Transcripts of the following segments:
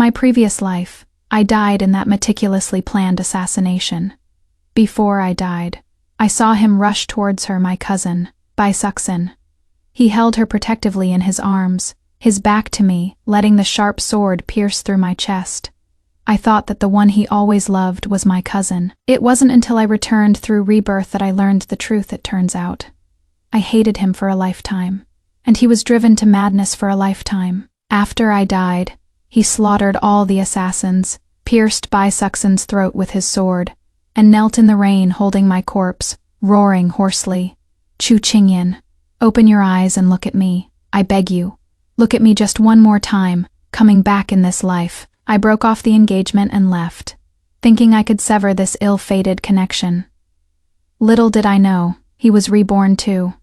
my previous life, I died in that meticulously planned assassination. Before I died, I saw him rush towards her, my cousin, Saxon. He held her protectively in his arms, his back to me, letting the sharp sword pierce through my chest. I thought that the one he always loved was my cousin. It wasn't until I returned through Rebirth that I learned the truth, it turns out. I hated him for a lifetime, and he was driven to madness for a lifetime. After I died, he slaughtered all the assassins, pierced Saxon's throat with his sword, and knelt in the rain holding my corpse, roaring hoarsely, "Chu Qingyan, open your eyes and look at me, I beg you. Look at me just one more time, coming back in this life." I broke off the engagement and left, thinking I could sever this ill-fated connection. Little did I know, he was reborn too.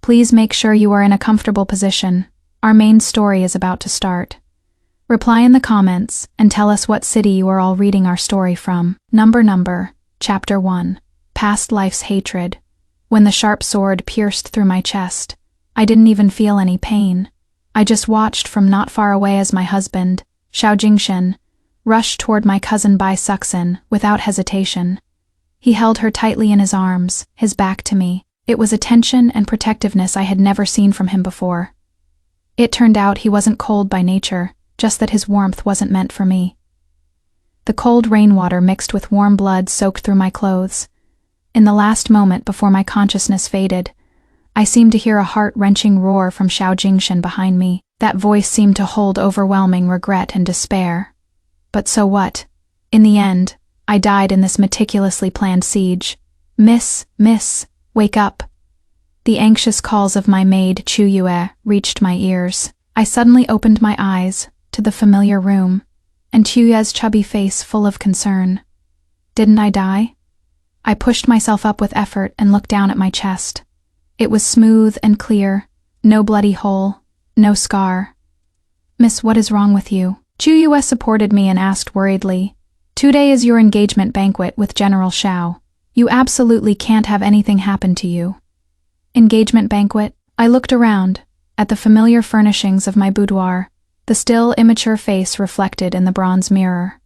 Please make sure you are in a comfortable position. Our main story is about to start. Reply in the comments and tell us what city you are all reading our story from. Number, Chapter 1. Past Life's Hatred. When the sharp sword pierced through my chest, I didn't even feel any pain. I just watched from not far away as my husband, Xiao Jingshen, rushed toward my cousin Saxon without hesitation. He held her tightly in his arms, his back to me. It was a tension and protectiveness I had never seen from him before. It turned out he wasn't cold by nature, just that his warmth wasn't meant for me. The cold rainwater mixed with warm blood soaked through my clothes. In the last moment before my consciousness faded, I seemed to hear a heart-wrenching roar from Xiao Jingshen behind me. That voice seemed to hold overwhelming regret and despair. But so what? In the end, I died in this meticulously planned siege. Miss, wake up. The anxious calls of my maid Chu Yue reached my ears. I suddenly opened my eyes to the familiar room, and Chu Yue's chubby face full of concern. Didn't I die? I pushed myself up with effort and looked down at my chest. It was smooth and clear, no bloody hole. No scar. Miss, what is wrong with you? Chu Yue supported me and asked worriedly. Today is your engagement banquet with General Xiao. You absolutely can't have anything happen to you. Engagement banquet? I looked around, at the familiar furnishings of my boudoir, the still, immature face reflected in the bronze mirror.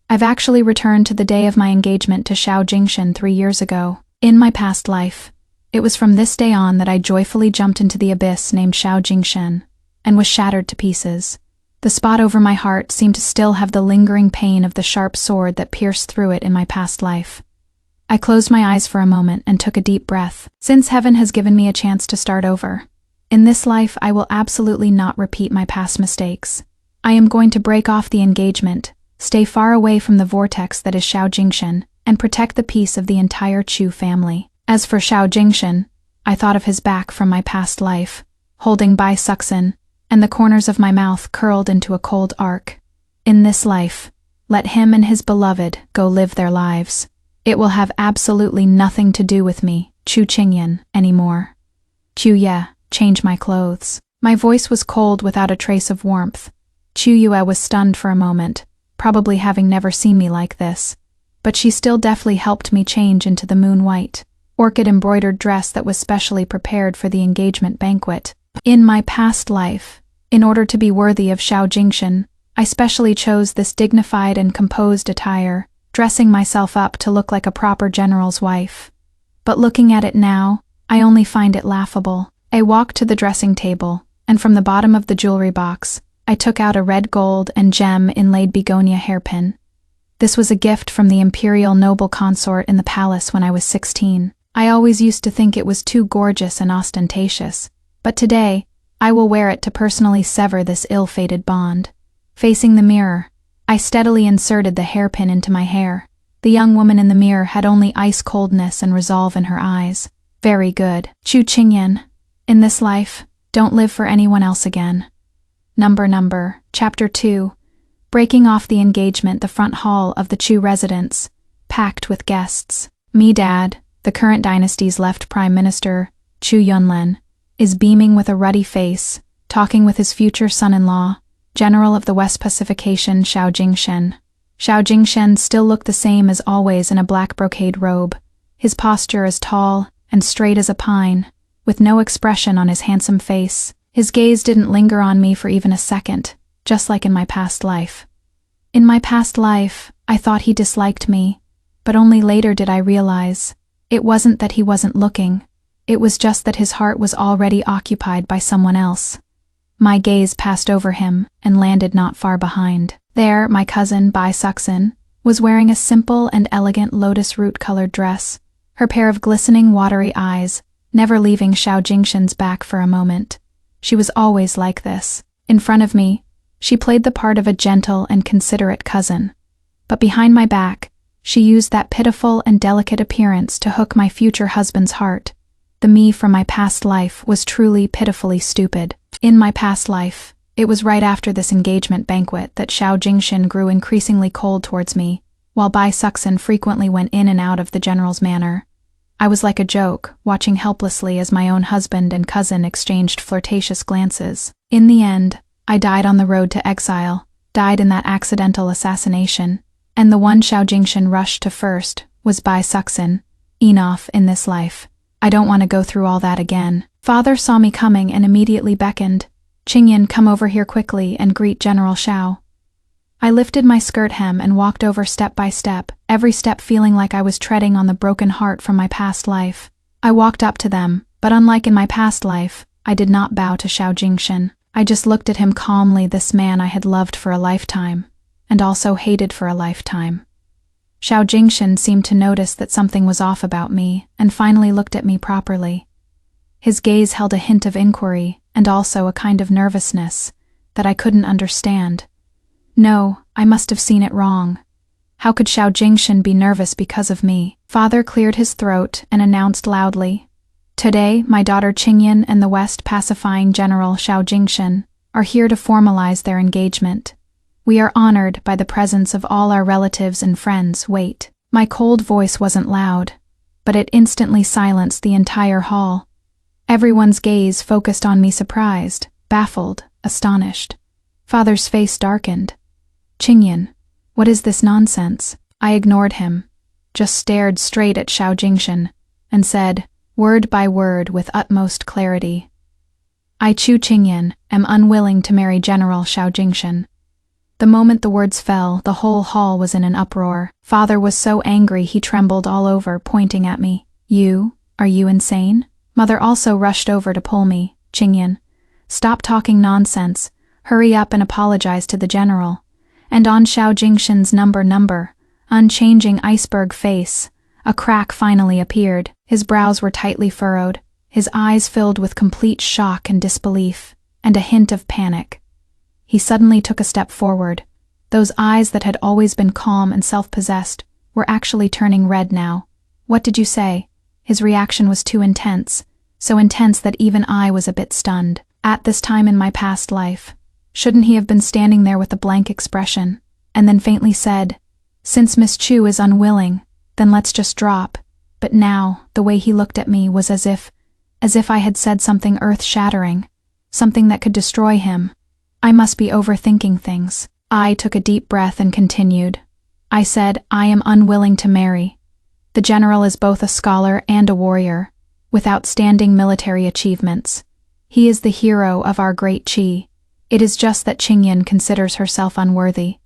I've actually returned to the day of my engagement to Xiao Jingshen 3 years ago, in my past life. It was from this day on that I joyfully jumped into the abyss named Xiao Jingshen, and was shattered to pieces. The spot over my heart seemed to still have the lingering pain of the sharp sword that pierced through it in my past life. I closed my eyes for a moment and took a deep breath. Since heaven has given me a chance to start over, in this life I will absolutely not repeat my past mistakes. I am going to break off the engagement, stay far away from the vortex that is Xiao Jingshen, and protect the peace of the entire Chu family. As for Xiao Jingshen, I thought of his back from my past life, holding Saxon, and the corners of my mouth curled into a cold arc. In this life, let him and his beloved go live their lives. It will have absolutely nothing to do with me, Chu Qingyan, anymore. Chu Yue, change my clothes. My voice was cold without a trace of warmth. Chu Yue was stunned for a moment, probably having never seen me like this, but she still deftly helped me change into the moon-white, orchid-embroidered dress that was specially prepared for the engagement banquet. In my past life, in order to be worthy of Xiao Jingshen, I specially chose this dignified and composed attire, dressing myself up to look like a proper general's wife. But looking at it now, I only find it laughable. I walked to the dressing table, and from the bottom of the jewelry box, I took out a red gold and gem inlaid begonia hairpin. This was a gift from the imperial noble consort in the palace when I was 16. I always used to think it was too gorgeous and ostentatious, but today, I will wear it to personally sever this ill-fated bond. Facing the mirror, I steadily inserted the hairpin into my hair. The young woman in the mirror had only ice-coldness and resolve in her eyes. Very good. Chu Qingyan, in this life, don't live for anyone else again. Chapter 2. Breaking off the engagement. The front hall of the Chu residence, packed with guests. Me Dad, the current dynasty's left prime minister, Chu Yunlin, is beaming with a ruddy face, talking with his future son-in-law, General of the West Pacification Xiao Jingshen. Xiao Jingshen still looked the same as always in a black brocade robe, his posture as tall and straight as a pine, with no expression on his handsome face. His gaze didn't linger on me for even a second, just like in my past life. In my past life, I thought he disliked me, but only later did I realize it wasn't that he wasn't looking, it was just that his heart was already occupied by someone else. My gaze passed over him and landed not far behind. There, my cousin, Bai Suxin, was wearing a simple and elegant lotus root-colored dress, her pair of glistening watery eyes never leaving Xiao Jingshan's back for a moment. She was always like this. In front of me, she played the part of a gentle and considerate cousin. But behind my back, she used that pitiful and delicate appearance to hook my future husband's heart. The me from my past life was truly pitifully stupid. In my past life, it was right after this engagement banquet that Xiao Jingshan grew increasingly cold towards me, while Bai Suxin frequently went in and out of the general's manor. I was like a joke, watching helplessly as my own husband and cousin exchanged flirtatious glances. In the end, I died on the road to exile, died in that accidental assassination, and the one Xiao Jingshan rushed to first was Bai Suxin, enough in this life. I don't want to go through all that again. Father saw me coming and immediately beckoned. Qingyan, come over here quickly and greet General Xiao. I lifted my skirt hem and walked over step by step, every step feeling like I was treading on the broken heart from my past life. I walked up to them, but unlike in my past life, I did not bow to Xiao Jingshan. I just looked at him calmly, this man I had loved for a lifetime, and also hated for a lifetime. Xiao Jingshan seemed to notice that something was off about me, and finally looked at me properly. His gaze held a hint of inquiry, and also a kind of nervousness, that I couldn't understand. No, I must have seen it wrong. How could Xiao Jingshan be nervous because of me? Father cleared his throat and announced loudly, "Today, my daughter Qingyan and the West pacifying General Xiao Jingshan are here to formalize their engagement. We are honored by the presence of all our relatives and friends. Wait." My cold voice wasn't loud, but it instantly silenced the entire hall. Everyone's gaze focused on me, surprised, baffled, astonished. Father's face darkened. "Qingyan, what is this nonsense?" I ignored him, just stared straight at Xiao Jingshan, and said, word by word with utmost clarity, "I, Chu Qingyan, am unwilling to marry General Xiao Jingshan." The moment the words fell, the whole hall was in an uproar. Father was so angry he trembled all over, pointing at me. Are you insane?" Mother also rushed over to pull me. "Qingyan, stop talking nonsense. Hurry up and apologize to the general." And on Xiao Jingshan's unchanging iceberg face, a crack finally appeared. His brows were tightly furrowed, his eyes filled with complete shock and disbelief, and a hint of panic. He suddenly took a step forward. Those eyes that had always been calm and self-possessed were actually turning red now. "What did you say?" His reaction was too intense, so intense that even I was a bit stunned. At this time in my past life, shouldn't he have been standing there with a blank expression, and then faintly said, "Since Miss Chu is unwilling, then let's just drop." But now, the way he looked at me was as if I had said something earth-shattering, something that could destroy him. I must be overthinking things. I took a deep breath and continued. I said, "I am unwilling to marry. The general is both a scholar and a warrior, with outstanding military achievements. He is the hero of our great Qi. It is just that Qingyan considers herself unworthy,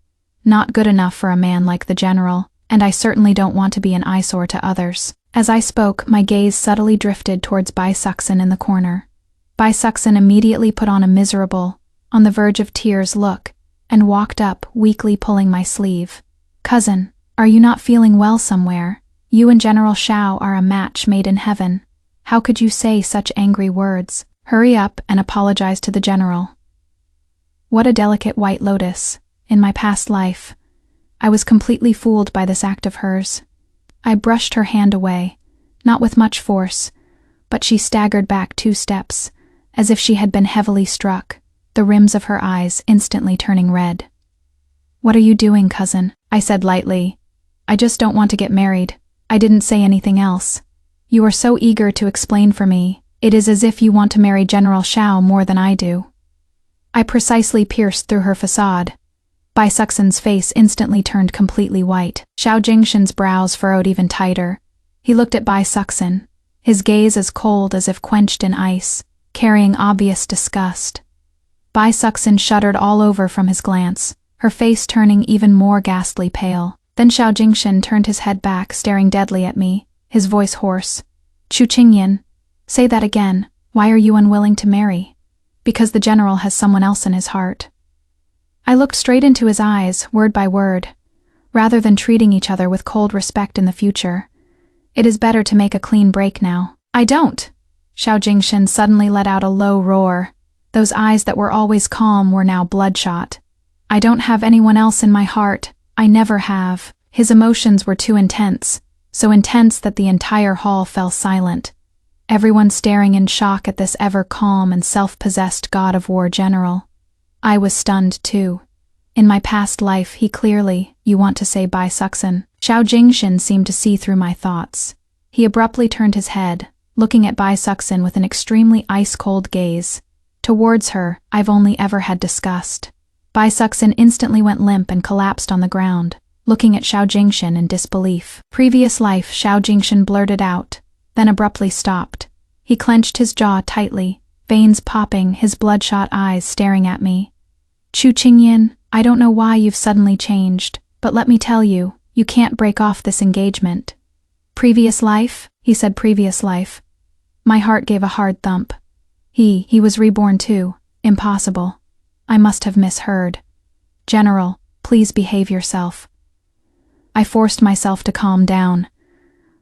not good enough for a man like the general, and I certainly don't want to be an eyesore to others." As I spoke, my gaze subtly drifted towards Bai Suxin in the corner. Bai Suxin immediately put on a miserable, on the verge of tears look, and walked up, weakly pulling my sleeve. "Cousin, are you not feeling well somewhere? You and General Xiao are a match made in heaven. How could you say such angry words? Hurry up and apologize to the general." What a delicate white lotus. In my past life, I was completely fooled by this act of hers. I brushed her hand away, not with much force, but she staggered back 2 steps, as if she had been heavily struck, the rims of her eyes instantly turning red. "What are you doing, cousin?" I said lightly. "I just don't want to get married." I didn't say anything else. "You are so eager to explain for me. It is as if you want to marry General Xiao more than I do." I precisely pierced through her facade. Bai Suxin's face instantly turned completely white. Xiao Jingshan's brows furrowed even tighter. He looked at Bai Suxin, his gaze as cold as if quenched in ice, carrying obvious disgust. Bai Suxin shuddered all over from his glance, her face turning even more ghastly pale. Then Xiao Jingshan turned his head back, staring deadly at me, his voice hoarse. Chu Qingyan, say that again. Why are you unwilling to marry? Because the general has someone else in his heart. I looked straight into his eyes, word by word. Rather than treating each other with cold respect in the future, it is better to make a clean break now. I don't! Xiao Jingshan suddenly let out a low roar. Those eyes that were always calm were now bloodshot. I don't have anyone else in my heart. I never have. His emotions were too intense, so intense that the entire hall fell silent, everyone staring in shock at this ever-calm and self-possessed god of war general. I was stunned too. In my past life, he clearly, you want to say Bai Suxin. Xiao Jingshan seemed to see through my thoughts. He abruptly turned his head, looking at Bai Suxin with an extremely ice-cold gaze. Towards her, I've only ever had disgust. Bai Suxin instantly went limp and collapsed on the ground, looking at Xiao Jingshan in disbelief. Previous life, Xiao Jingshan blurted out, then abruptly stopped. He clenched his jaw tightly, veins popping, his bloodshot eyes staring at me. Chu Qingyan, I don't know why you've suddenly changed, but let me tell you, you can't break off this engagement. Previous life? He said previous life. My heart gave a hard thump. He was reborn too. Impossible. I must have misheard. General, please behave yourself. I forced myself to calm down.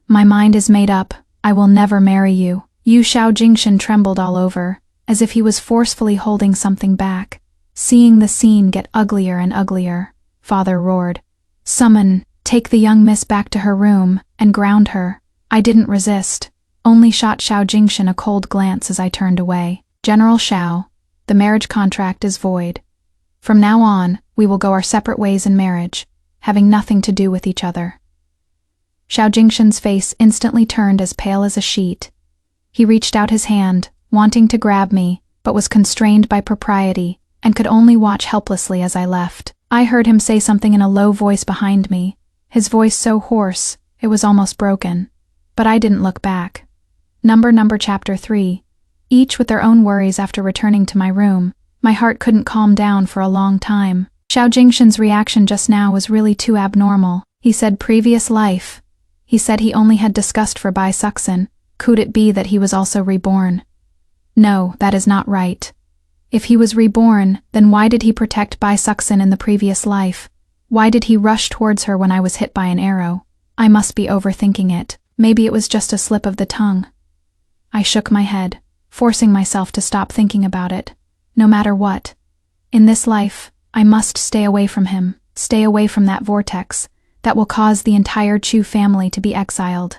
My mind is made up. I will never marry you. Xiao Jingshan trembled all over, as if he was forcefully holding something back. Seeing the scene get uglier and uglier, father roared. Summon, take the young miss back to her room, and ground her. I didn't resist, only shot Xiao Jingshan a cold glance as I turned away. General Xiao, the marriage contract is void. From now on, we will go our separate ways in marriage, having nothing to do with each other. Xiao Jingshan's face instantly turned as pale as a sheet. He reached out his hand, wanting to grab me, but was constrained by propriety, and could only watch helplessly as I left. I heard him say something in a low voice behind me, his voice so hoarse, it was almost broken. But I didn't look back. Number Chapter 3. Each with their own worries after returning to my room, my heart couldn't calm down for a long time. Xiao Jingshan's reaction just now was really too abnormal. He said previous life. He said he only had disgust for Bai Suxin. Could it be that he was also reborn? No, that is not right. If he was reborn, then why did he protect Bai Suxin in the previous life? Why did he rush towards her when I was hit by an arrow? I must be overthinking it. Maybe it was just a slip of the tongue. I shook my head, forcing myself to stop thinking about it. No matter what. In this life, I must stay away from him, stay away from that vortex that will cause the entire Chu family to be exiled.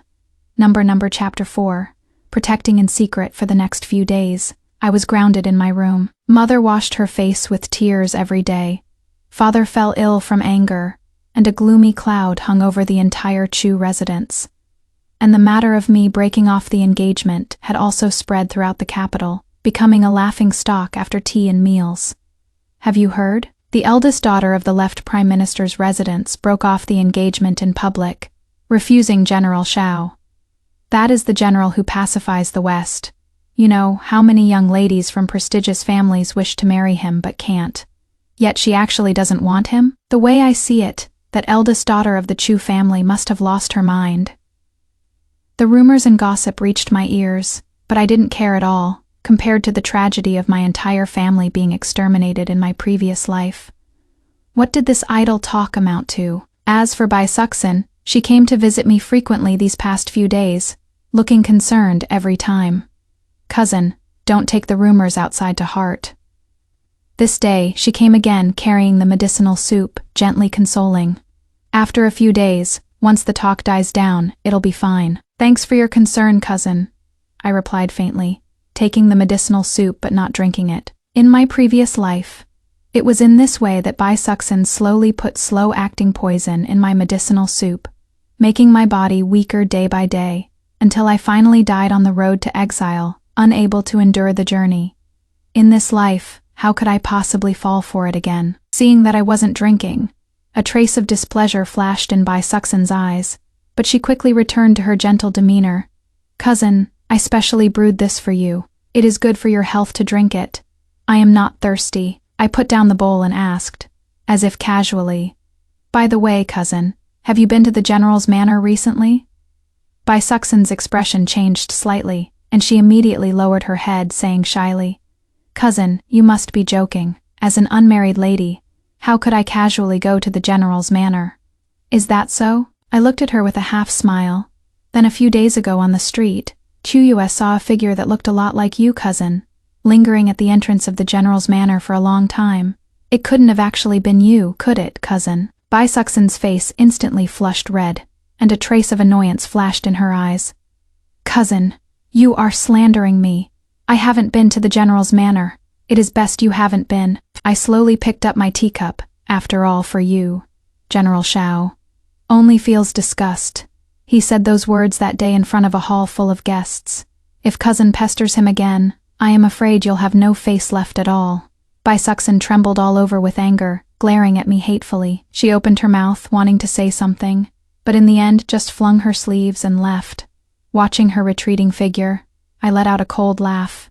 Number Chapter 4. Protecting in secret for the next few days. I was grounded in my room. Mother washed her face with tears every day. Father fell ill from anger, and a gloomy cloud hung over the entire Chu residence. And the matter of me breaking off the engagement had also spread throughout the capital, becoming a laughing stock after tea and meals. Have you heard? The eldest daughter of the left prime minister's residence broke off the engagement in public, refusing General Xiao. That is the general who pacifies the West. You know, how many young ladies from prestigious families wish to marry him but can't. Yet she actually doesn't want him? The way I see it, that eldest daughter of the Chu family must have lost her mind. The rumors and gossip reached my ears, but I didn't care at all, compared to the tragedy of my entire family being exterminated in my previous life. What did this idle talk amount to? As for Bai Suxin, she came to visit me frequently these past few days, looking concerned every time. Cousin, don't take the rumors outside to heart. This day, she came again carrying the medicinal soup, gently consoling. After a few days, once the talk dies down, it'll be fine. Thanks for your concern, cousin, I replied faintly, taking the medicinal soup but not drinking it. In my previous life, it was in this way that Bai Suxin slowly put slow-acting poison in my medicinal soup, making my body weaker day by day, until I finally died on the road to exile, unable to endure the journey. In this life, how could I possibly fall for it again? Seeing that I wasn't drinking, a trace of displeasure flashed in Bai Suxin's eyes, but she quickly returned to her gentle demeanor. Cousin, I specially brewed this for you. It is good for your health to drink it. I am not thirsty. I put down the bowl and asked, as if casually. By the way, cousin, have you been to the General's manor recently? Bai Suxin's expression changed slightly, and she immediately lowered her head, saying shyly, Cousin, you must be joking. As an unmarried lady, how could I casually go to the General's manor? Is that so? I looked at her with a half smile. Then a few days ago on the street, Chuyue saw a figure that looked a lot like you, cousin, lingering at the entrance of the General's manor for a long time. It couldn't have actually been you, could it, cousin? Bai Suxin's face instantly flushed red, and a trace of annoyance flashed in her eyes. Cousin, you are slandering me. I haven't been to the General's manor. It is best you haven't been. I slowly picked up my teacup. After all, for you, General Shao only feels disgust. He said those words that day in front of a hall full of guests. If cousin pesters him again, I am afraid you'll have no face left at all. Bai Suxin trembled all over with anger, glaring at me hatefully. She opened her mouth, wanting to say something, but in the end just flung her sleeves and left. Watching her retreating figure, I let out a cold laugh.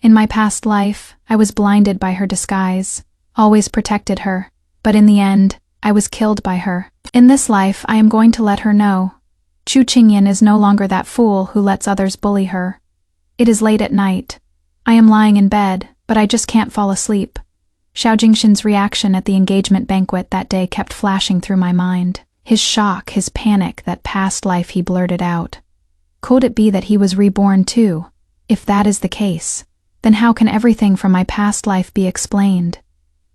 In my past life, I was blinded by her disguise, always protected her, but in the end, I was killed by her. In this life, I am going to let her know. Chu Qingyan is no longer that fool who lets others bully her. It is late at night. I am lying in bed, but I just can't fall asleep. Xiao Jingshin's reaction at the engagement banquet that day kept flashing through my mind. His shock, his panic, that past life he blurted out. Could it be that he was reborn too? If that is the case, then how can everything from my past life be explained?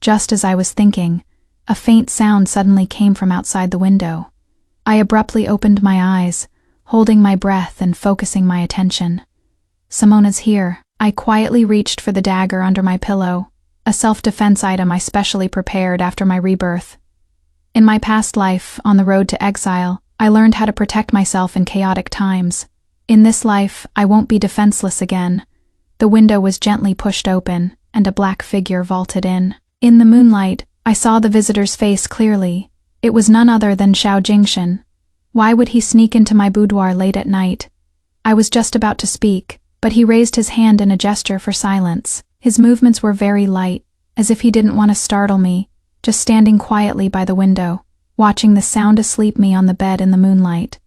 Just as I was thinking, a faint sound suddenly came from outside the window. I abruptly opened my eyes, holding my breath and focusing my attention. Simona's here. I quietly reached for the dagger under my pillow, a self-defense item I specially prepared after my rebirth. In my past life, on the road to exile, I learned how to protect myself in chaotic times. In this life, I won't be defenseless again. The window was gently pushed open, and a black figure vaulted in. In the moonlight, I saw the visitor's face clearly. It was none other than Xiao Jingshin. Why would he sneak into my boudoir late at night? I was just about to speak, but he raised his hand in a gesture for silence. His movements were very light, as if he didn't want to startle me, just standing quietly by the window, watching the sound asleep me on the bed in the moonlight.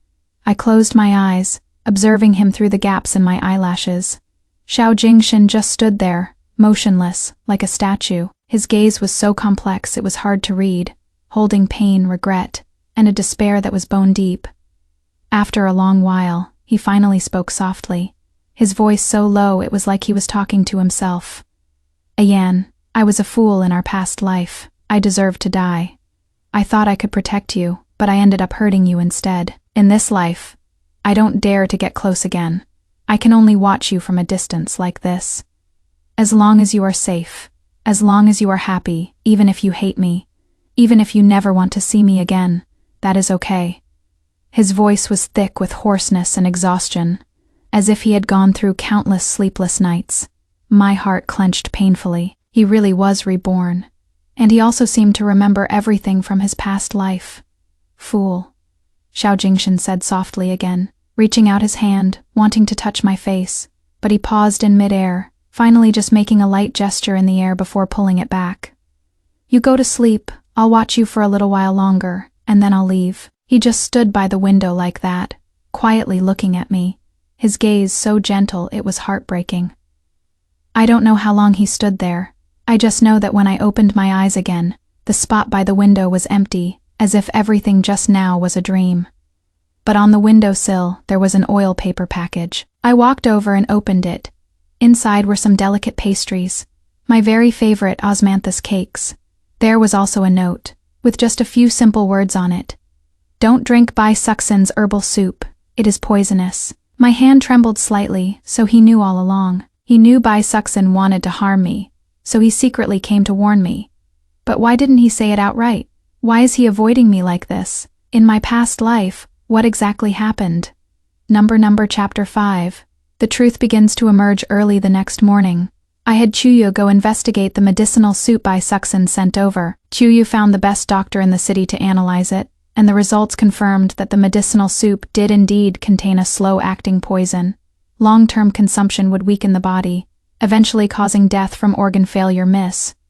I closed my eyes, observing him through the gaps in my eyelashes. Xiao Jingshin just stood there, motionless, like a statue. His gaze was so complex it was hard to read, holding pain, regret, and a despair that was bone deep. After a long while, he finally spoke softly, his voice so low it was like he was talking to himself. Ayan, I was a fool in our past life. I deserved to die. I thought I could protect you, but I ended up hurting you instead. In this life, I don't dare to get close again. I can only watch you from a distance like this. As long as you are safe, as long as you are happy, even if you hate me, even if you never want to see me again, that is okay. His voice was thick with hoarseness and exhaustion, as if he had gone through countless sleepless nights. My heart clenched painfully. He really was reborn, and he also seemed to remember everything from his past life. Fool, Xiao Jingshin said softly again, reaching out his hand, wanting to touch my face, but he paused in midair, finally just making a light gesture in the air before pulling it back. You go to sleep, I'll watch you for a little while longer, and then I'll leave. He just stood by the window like that, quietly looking at me, his gaze so gentle it was heartbreaking. I don't know how long he stood there. I just know that when I opened my eyes again, the spot by the window was empty, as if everything just now was a dream. But on the windowsill, there was an oil paper package. I walked over and opened it. Inside were some delicate pastries, my very favorite osmanthus cakes. There was also a note, with just a few simple words on it. Don't drink Bai Suxin's herbal soup, it is poisonous. My hand trembled slightly, so he knew all along. He knew Bai Suxin wanted to harm me, so he secretly came to warn me. But why didn't he say it outright? Why is he avoiding me like this? In my past life, what exactly happened? Number Chapter 5. The truth begins to emerge early the next morning. I had Chuyu go investigate the medicinal soup Bai Suxin sent over. Chuyu found the best doctor in the city to analyze it, and the results confirmed that the medicinal soup did indeed contain a slow-acting poison. Long-term consumption would weaken the body, eventually causing death from organ failure.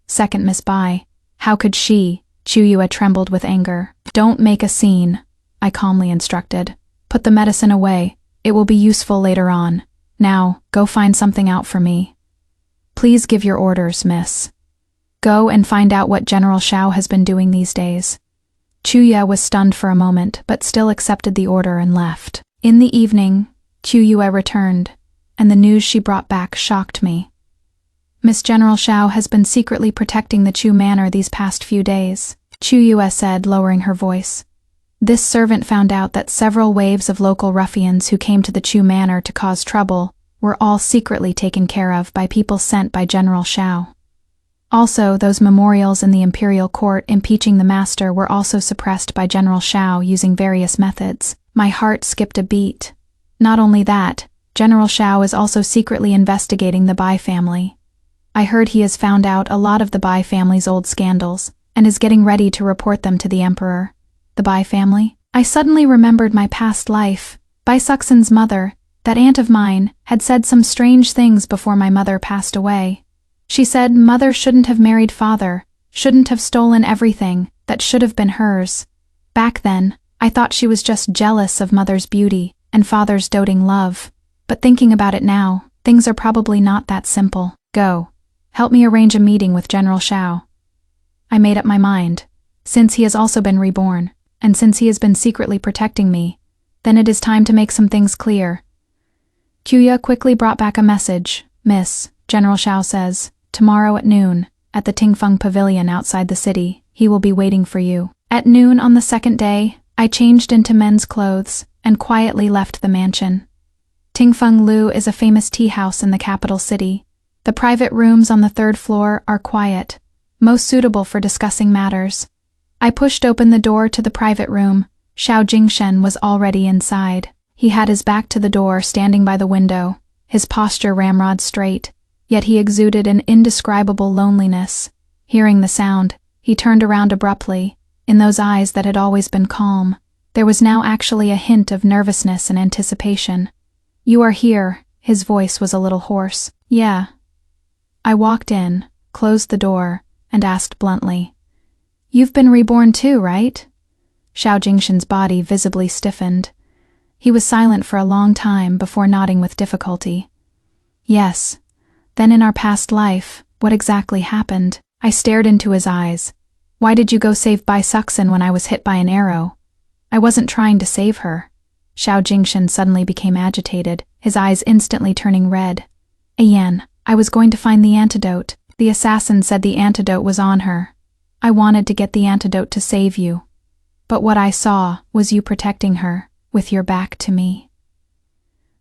Second Miss Bai. How could she, Chu Yue trembled with anger. Don't make a scene, I calmly instructed. Put the medicine away. It will be useful later on. Now, go find something out for me. Please give your orders, miss. Go and find out what General Shao has been doing these days. Chu Yue was stunned for a moment, but still accepted the order and left. In the evening, Chu Yue returned, and the news she brought back shocked me. Miss General Shao has been secretly protecting the Chu Manor these past few days, Chu Yue said, lowering her voice. This servant found out that several waves of local ruffians who came to the Chu Manor to cause trouble were all secretly taken care of by people sent by General Shao. Also, those memorials in the imperial court impeaching the master were also suppressed by General Shao using various methods. My heart skipped a beat. Not only that, General Shao is also secretly investigating the Bai family. I heard he has found out a lot of the Bai family's old scandals and is getting ready to report them to the emperor. The Bai family? I suddenly remembered my past life. Bai Suxin's mother, that aunt of mine, had said some strange things before my mother passed away. She said mother shouldn't have married father, shouldn't have stolen everything that should have been hers. Back then, I thought she was just jealous of mother's beauty and father's doting love. But thinking about it now, things are probably not that simple. Go. Help me arrange a meeting with General Shao. I made up my mind. Since he has also been reborn, and since he has been secretly protecting me, then it is time to make some things clear. Kuya quickly brought back a message. Miss, General Shao says, tomorrow at noon, at the Tingfeng Pavilion outside the city, he will be waiting for you. At noon on the second day, I changed into men's clothes and quietly left the mansion. Tingfeng Lu is a famous tea house in the capital city. The private rooms on the third floor are quiet, most suitable for discussing matters. I pushed open the door to the private room. Xiao Jingshen was already inside. He had his back to the door, standing by the window, his posture ramrod straight, yet he exuded an indescribable loneliness. Hearing the sound, he turned around abruptly. In those eyes that had always been calm, there was now actually a hint of nervousness and anticipation. You are here, his voice was a little hoarse. Yeah. I walked in, closed the door, and asked bluntly, You've been reborn too, right? Xiao Jingshen's body visibly stiffened. He was silent for a long time before nodding with difficulty. Yes. Then in our past life, what exactly happened? I stared into his eyes. Why did you go save Bai Suxin when I was hit by an arrow? I wasn't trying to save her. Xiao Jingshen suddenly became agitated, his eyes instantly turning red. Ayan, I was going to find the antidote. The assassin said the antidote was on her. I wanted to get the antidote to save you. But what I saw was you protecting her, with your back to me.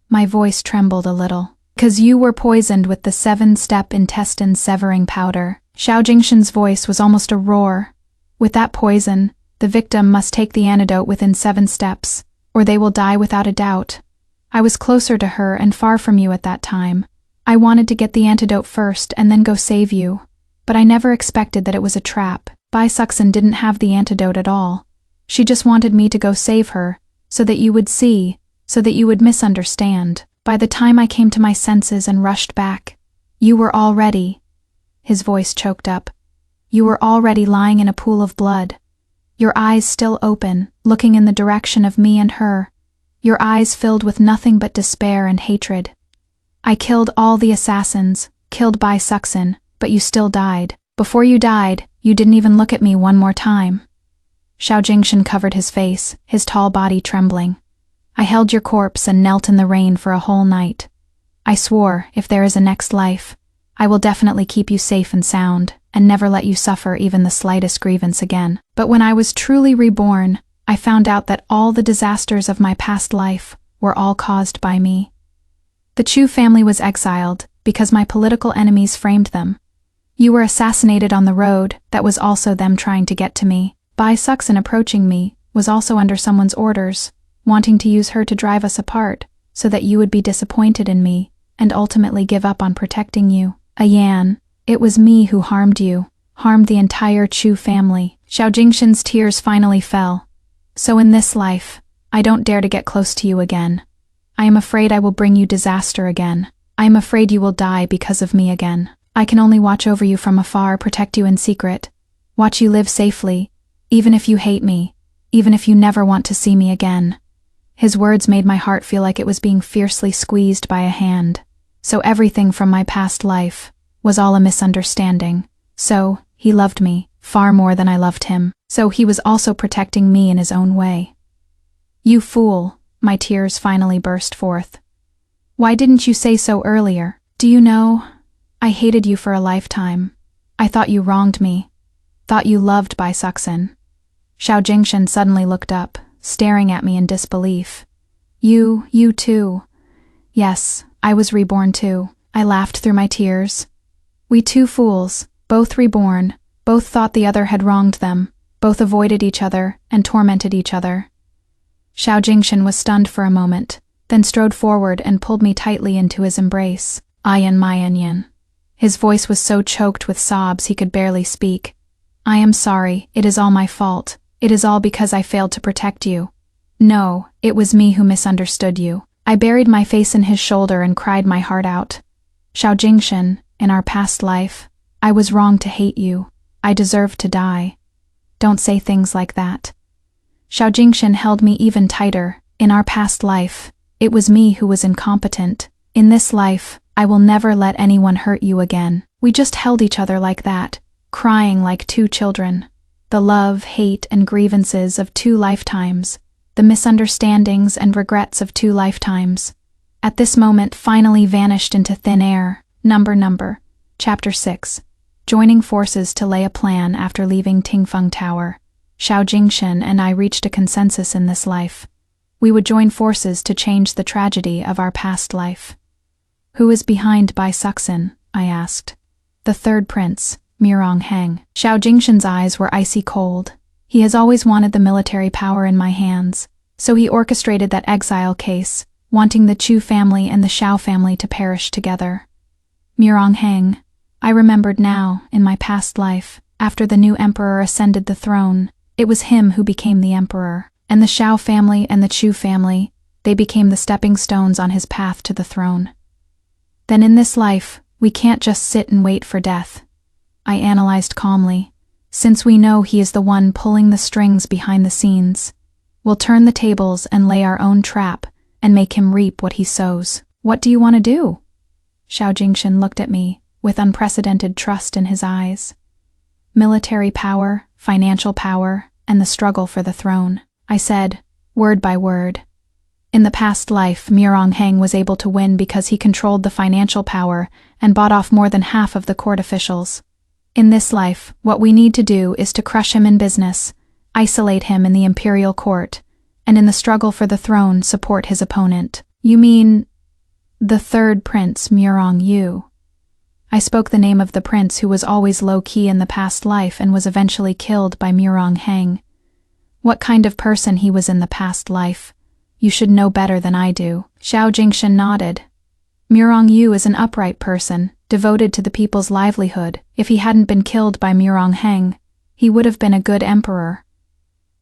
My voice trembled a little. 'Cause you were poisoned with the 7-step intestine severing powder. Xiao Jingshen's voice was almost a roar. With that poison, the victim must take the antidote within 7 steps, or they will die without a doubt. I was closer to her and far from you at that time. I wanted to get the antidote first and then go save you. But I never expected that it was a trap. Bai Suxin didn't have the antidote at all. She just wanted me to go save her, so that you would see, so that you would misunderstand. By the time I came to my senses and rushed back, you were already... His voice choked up. You were already lying in a pool of blood. Your eyes still open, looking in the direction of me and her. Your eyes filled with nothing but despair and hatred. I killed all the assassins, killed Bai Suxin, but you still died. Before you died, you didn't even look at me one more time. Xiao Jingshen covered his face, his tall body trembling. I held your corpse and knelt in the rain for a whole night. I swore, if there is a next life, I will definitely keep you safe and sound, and never let you suffer even the slightest grievance again. But when I was truly reborn, I found out that all the disasters of my past life were all caused by me. The Chu family was exiled because my political enemies framed them. You were assassinated on the road, that was also them trying to get to me. Bai Suxin approaching me was also under someone's orders, wanting to use her to drive us apart, so that you would be disappointed in me, and ultimately give up on protecting you. Ayan, it was me who harmed you, harmed the entire Chu family. Xiao Jingshen's tears finally fell. So in this life, I don't dare to get close to you again. I am afraid I will bring you disaster again. I am afraid you will die because of me again. I can only watch over you from afar, protect you in secret, watch you live safely, Even if you hate me, even if you never want to see me again." His words made my heart feel like it was being fiercely squeezed by a hand. So everything from my past life was all a misunderstanding. So, he loved me far more than I loved him. So he was also protecting me in his own way. "You fool," my tears finally burst forth. "Why didn't you say so earlier? Do you know, I hated you for a lifetime. I thought you wronged me. Thought you loved Bai Suxin." Xiao Jingshan suddenly looked up, staring at me in disbelief. You too." "Yes, I was reborn too," I laughed through my tears. "We two fools, both reborn, both thought the other had wronged them, both avoided each other and tormented each other." Xiao Jingshan was stunned for a moment, then strode forward and pulled me tightly into his embrace. "Ayan Mayanyan." His voice was so choked with sobs he could barely speak. "I am sorry, it is all my fault. It is all because I failed to protect you. No, it was me who misunderstood you." I buried my face in his shoulder and cried my heart out. "Xiao Jingshan, in our past life, I was wrong to hate you. I deserved to die. Don't say things like that." Xiao Jingshan held me even tighter. "In our past life, it was me who was incompetent. In this life, I will never let anyone hurt you again." We just held each other like that, crying like two children. The love, hate, and grievances of 2 lifetimes. The misunderstandings and regrets of 2 lifetimes. At this moment finally vanished into thin air. Number. Chapter 6. Joining forces to lay a plan after leaving Tingfeng Tower. Xiao Jingshan and I reached a consensus in this life. We would join forces to change the tragedy of our past life. "Who is behind Bai Suxin?" I asked. "The third prince, Mirong Heng." Xiao Jingshan's eyes were icy cold. He has always wanted the military power in my hands, so he orchestrated that exile case, wanting the Chu family and the Xiao family to perish together. Mirong Heng. I remembered now, in my past life, after the new emperor ascended the throne, it was him who became the emperor, and the Xiao family and the Chu family, they became the stepping stones on his path to the throne. Then in this life, we can't just sit and wait for death. I analyzed calmly. Since we know he is the one pulling the strings behind the scenes, we'll turn the tables and lay our own trap and make him reap what he sows. "What do you want to do?" Xiao Jingshan looked at me, with unprecedented trust in his eyes. "Military power, financial power, and the struggle for the throne," I said, word by word. In the past life, Mirong Heng was able to win because he controlled the financial power and bought off more than half of the court officials. In this life, what we need to do is to crush him in business, isolate him in the imperial court, and in the struggle for the throne support his opponent. "You mean the third prince, Mirong Yu?" I spoke the name of the prince who was always low-key in the past life and was eventually killed by Mirong Heng. What kind of person he was in the past life? You should know better than I do. Xiao Jingshan nodded. Mirong Yu is an upright person, devoted to the people's livelihood. If he hadn't been killed by Mirong Heng, he would have been a good emperor.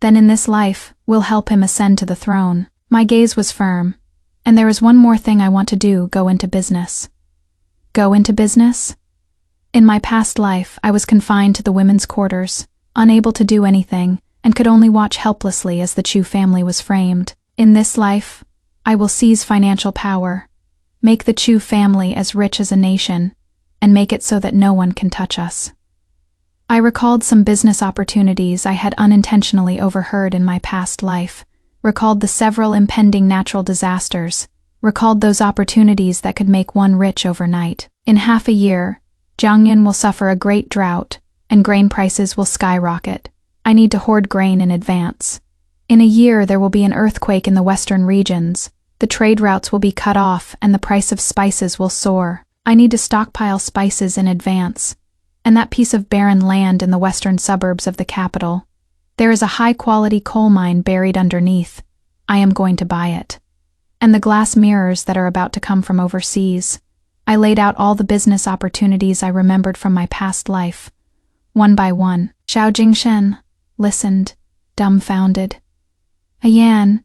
Then in this life, we'll help him ascend to the throne. My gaze was firm. And there is one more thing I want to do, go into business. Go into business? In my past life, I was confined to the women's quarters, unable to do anything, and could only watch helplessly as the Chu family was framed. In this life, I will seize financial power, make the Chu family as rich as a nation, and make it so that no one can touch us. I recalled some business opportunities I had unintentionally overheard in my past life, recalled the several impending natural disasters, recalled those opportunities that could make one rich overnight. In half a year, Jiangyan will suffer a great drought, and grain prices will skyrocket. I need to hoard grain in advance. In a year, there will be an earthquake in the western regions. The trade routes will be cut off, and the price of spices will soar. I need to stockpile spices in advance. And that piece of barren land in the western suburbs of the capital. There is a high-quality coal mine buried underneath. I am going to buy it. And the glass mirrors that are about to come from overseas. I laid out all the business opportunities I remembered from my past life. One by one, Xiao Jingshan listened, dumbfounded. Ayan,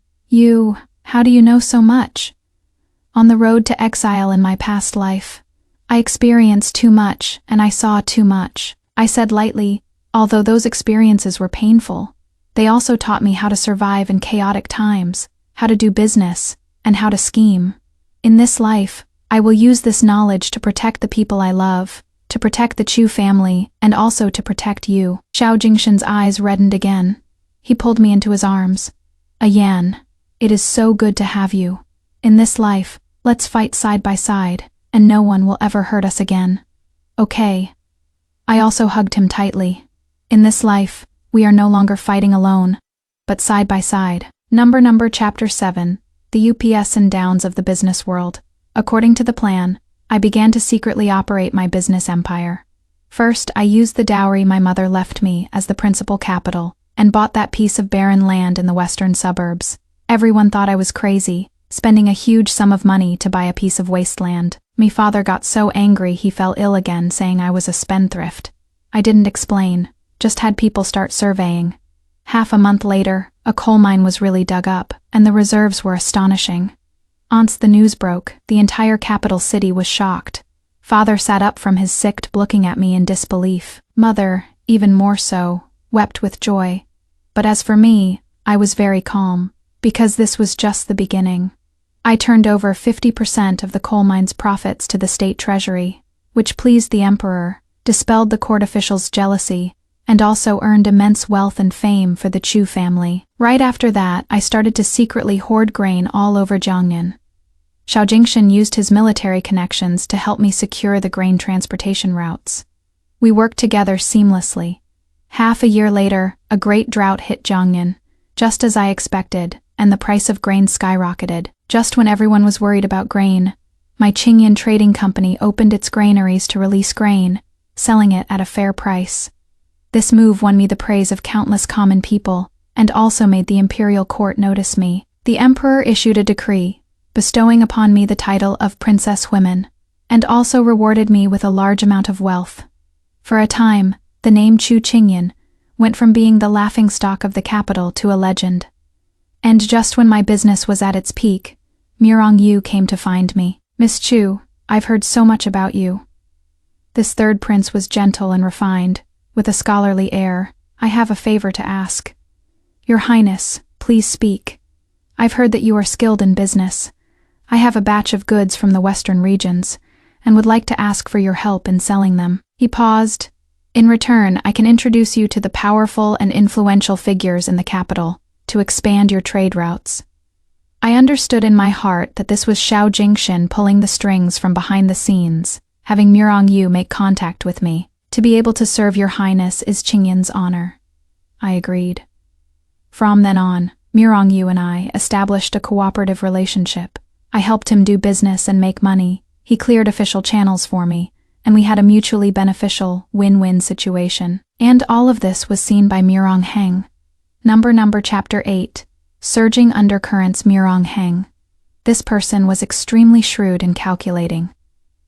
how do you know so much? On the road to exile in my past life, I experienced too much and I saw too much. I said lightly, Although those experiences were painful, they also taught me how to survive in chaotic times, how to do business, and how to scheme. In this life, I will use this knowledge to protect the people I love, to protect the Chu family, and also to protect you. Xiao Jingshan's eyes reddened again. He pulled me into his arms. Yan, it is so good to have you. In this life, let's fight side by side, and no one will ever hurt us again. Okay. I also hugged him tightly. In this life, we are no longer fighting alone, but side by side. Number Chapter 7, The UPS and Downs of the Business World. According to the plan, I began to secretly operate my business empire. First, I used the dowry my mother left me as the principal capital, and bought that piece of barren land in the western suburbs. Everyone thought I was crazy, spending a huge sum of money to buy a piece of wasteland. Me father got so angry he fell ill again, saying I was a spendthrift. I didn't explain, just had people start surveying. Half a month later, a coal mine was really dug up, and the reserves were astonishing. Once the news broke, the entire capital city was shocked. Father sat up from his sick looking at me in disbelief. Mother, even more so, wept with joy. But as for me, I was very calm, because this was just the beginning. I turned over 50% of the coal mine's profits to the state treasury, which pleased the emperor, dispelled the court officials' jealousy, and also earned immense wealth and fame for the Chu family. Right after that, I started to secretly hoard grain all over Jiangnan. Xiao Jingshan used his military connections to help me secure the grain transportation routes. We worked together seamlessly. Half a year later, a great drought hit Jiangnan, just as I expected, and the price of grain skyrocketed. Just when everyone was worried about grain, my Qingyan Trading Company opened its granaries to release grain, selling it at a fair price. This move won me the praise of countless common people, and also made the imperial court notice me. The emperor issued a decree, bestowing upon me the title of Princess Women, and also rewarded me with a large amount of wealth. For a time, the name Chu Qingyan went from being the laughingstock of the capital to a legend. And just when my business was at its peak, Mirong Yu came to find me. Miss Chu, I've heard so much about you. This third prince was gentle and refined, with a scholarly air. I have a favor to ask. Your Highness, please speak. I've heard that you are skilled in business. I have a batch of goods from the western regions, and would like to ask for your help in selling them. He paused. In return, I can introduce you to the powerful and influential figures in the capital, to expand your trade routes. I understood in my heart that this was Xiao Jingshan pulling the strings from behind the scenes, having Mirong Yu make contact with me. To be able to serve your Highness is Qingyan's honor. I agreed. From then on, Mirong Yu and I established a cooperative relationship. I helped him do business and make money. He cleared official channels for me, and we had a mutually beneficial, win-win situation. And all of this was seen by Mirong Heng. Number Chapter 8, Surging Undercurrents. Mirong Heng. This person was extremely shrewd and calculating.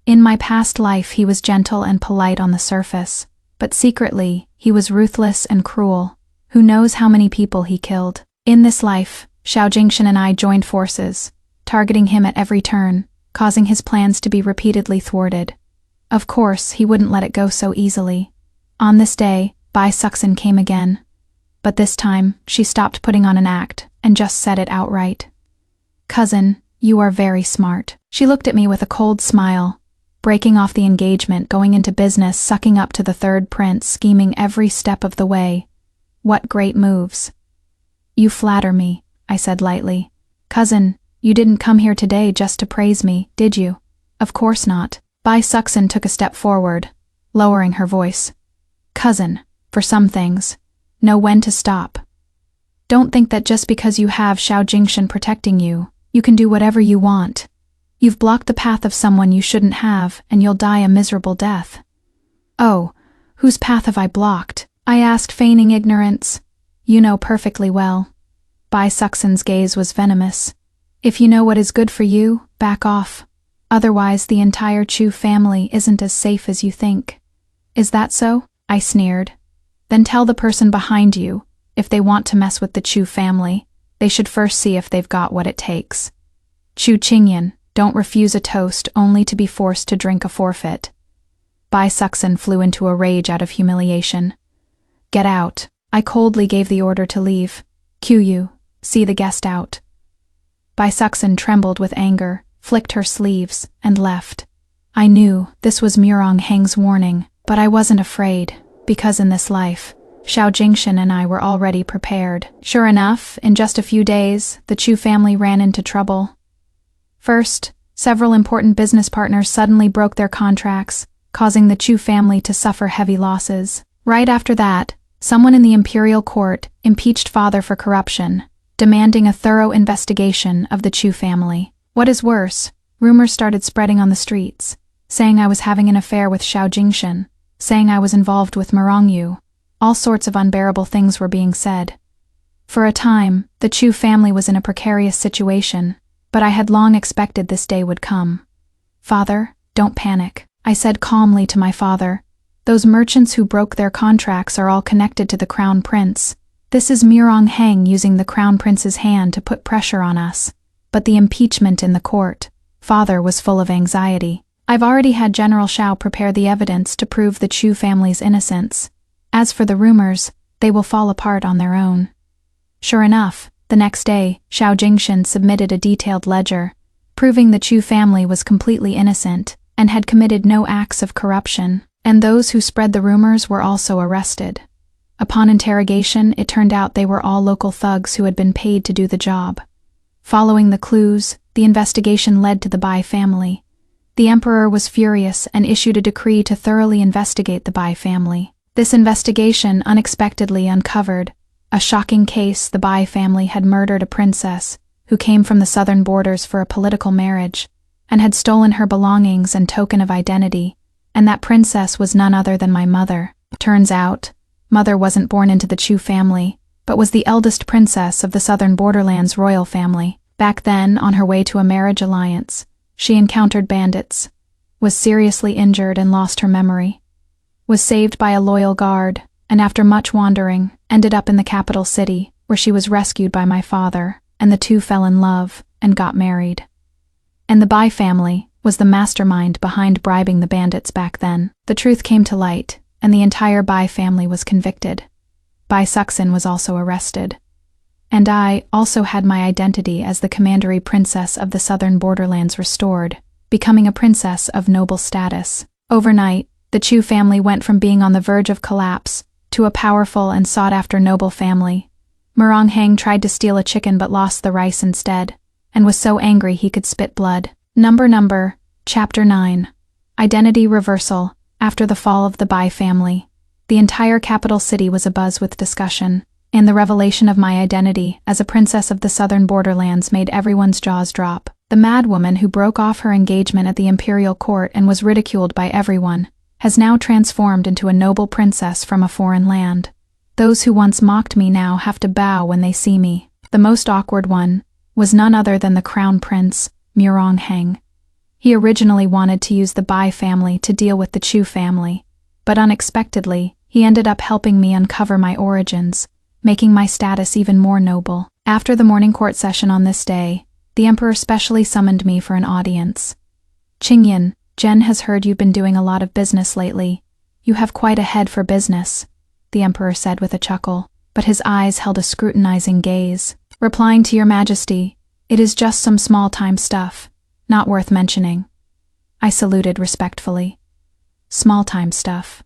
In my past life he was gentle and polite on the surface, but secretly he was ruthless and cruel. Who knows how many people he killed. In this life, Xiao Jingshan and I joined forces, targeting him at every turn, causing his plans to be repeatedly thwarted. Of course, he wouldn't let it go so easily. On this day, Bai Suxin came again. But this time, she stopped putting on an act and just said it outright. Cousin, you are very smart. She looked at me with a cold smile, breaking off the engagement, going into business, sucking up to the third prince, scheming every step of the way. What great moves. You flatter me, I said lightly. Cousin, you didn't come here today just to praise me, did you? Of course not. Bai Suxin took a step forward, lowering her voice. Cousin, for some things, know when to stop. Don't think that just because you have Xiao Jingshan protecting you, you can do whatever you want. You've blocked the path of someone you shouldn't have, and you'll die a miserable death. Oh, whose path have I blocked? I asked, feigning ignorance. You know perfectly well. Bai Suxin's gaze was venomous. If you know what is good for you, back off. Otherwise, the entire Chu family isn't as safe as you think. Is that so? I sneered. Then tell the person behind you, if they want to mess with the Chu family, they should first see if they've got what it takes. Chu Qingyan, don't refuse a toast only to be forced to drink a forfeit. Bai Suxin flew into a rage out of humiliation. Get out. I coldly gave the order to leave. Qiu, see the guest out. Bai Suxin trembled with anger, flicked her sleeves, and left. I knew this was Murong Heng's warning, but I wasn't afraid, because in this life, Xiao Jingshan and I were already prepared. Sure enough, in just a few days, the Chu family ran into trouble. First, several important business partners suddenly broke their contracts, causing the Chu family to suffer heavy losses. Right after that, someone in the imperial court impeached father for corruption, demanding a thorough investigation of the Chu family. What is worse, rumors started spreading on the streets, saying I was having an affair with Xiao Jingshan, saying I was involved with Merongyu. All sorts of unbearable things were being said. For a time, the Chu family was in a precarious situation, but I had long expected this day would come. Father, don't panic, I said calmly to my father. Those merchants who broke their contracts are all connected to the Crown Prince. This is Murong Heng using the Crown Prince's hand to put pressure on us. But the impeachment in the court, father was full of anxiety. I've already had General Xiao prepare the evidence to prove the Chu family's innocence. As for the rumors, they will fall apart on their own. Sure enough, the next day, Xiao Jingshan submitted a detailed ledger, proving the Chu family was completely innocent and had committed no acts of corruption, and those who spread the rumors were also arrested. Upon interrogation, it turned out they were all local thugs who had been paid to do the job. Following the clues, the investigation led to the Bai family. The emperor was furious and issued a decree to thoroughly investigate the Bai family. This investigation unexpectedly uncovered a shocking case. The Bai family had murdered a princess who came from the southern borders for a political marriage and had stolen her belongings and token of identity, and that princess was none other than my mother. Turns out, mother wasn't born into the Chu family, but was the eldest princess of the southern borderlands royal family. Back then, on her way to a marriage alliance, she encountered bandits, was seriously injured and lost her memory, was saved by a loyal guard, and after much wandering, ended up in the capital city, where she was rescued by my father, and the two fell in love and got married. And the Bai family was the mastermind behind bribing the bandits back then. The truth came to light, and the entire Bai family was convicted. Bai Suxin was also arrested. And I also had my identity as the commandery princess of the southern borderlands restored, becoming a princess of noble status. Overnight, the Chu family went from being on the verge of collapse to a powerful and sought-after noble family. Murong Heng tried to steal a chicken but lost the rice instead, and was so angry he could spit blood. Chapter 9. Identity Reversal. After the fall of the Bai family, the entire capital city was abuzz with discussion, and the revelation of my identity as a princess of the southern borderlands made everyone's jaws drop. The madwoman who broke off her engagement at the imperial court and was ridiculed by everyone has now transformed into a noble princess from a foreign land. Those who once mocked me now have to bow when they see me. The most awkward one was none other than the crown prince, Murong Heng. He originally wanted to use the Bai family to deal with the Chu family, but unexpectedly, he ended up helping me uncover my origins, making my status even more noble. After the morning court session on this day, the emperor specially summoned me for an audience. Qingyan, Jen has heard you've been doing a lot of business lately. You have quite a head for business, the emperor said with a chuckle, but his eyes held a scrutinizing gaze. Replying to your majesty, it is just some small-time stuff, not worth mentioning. I saluted respectfully. Small-time stuff.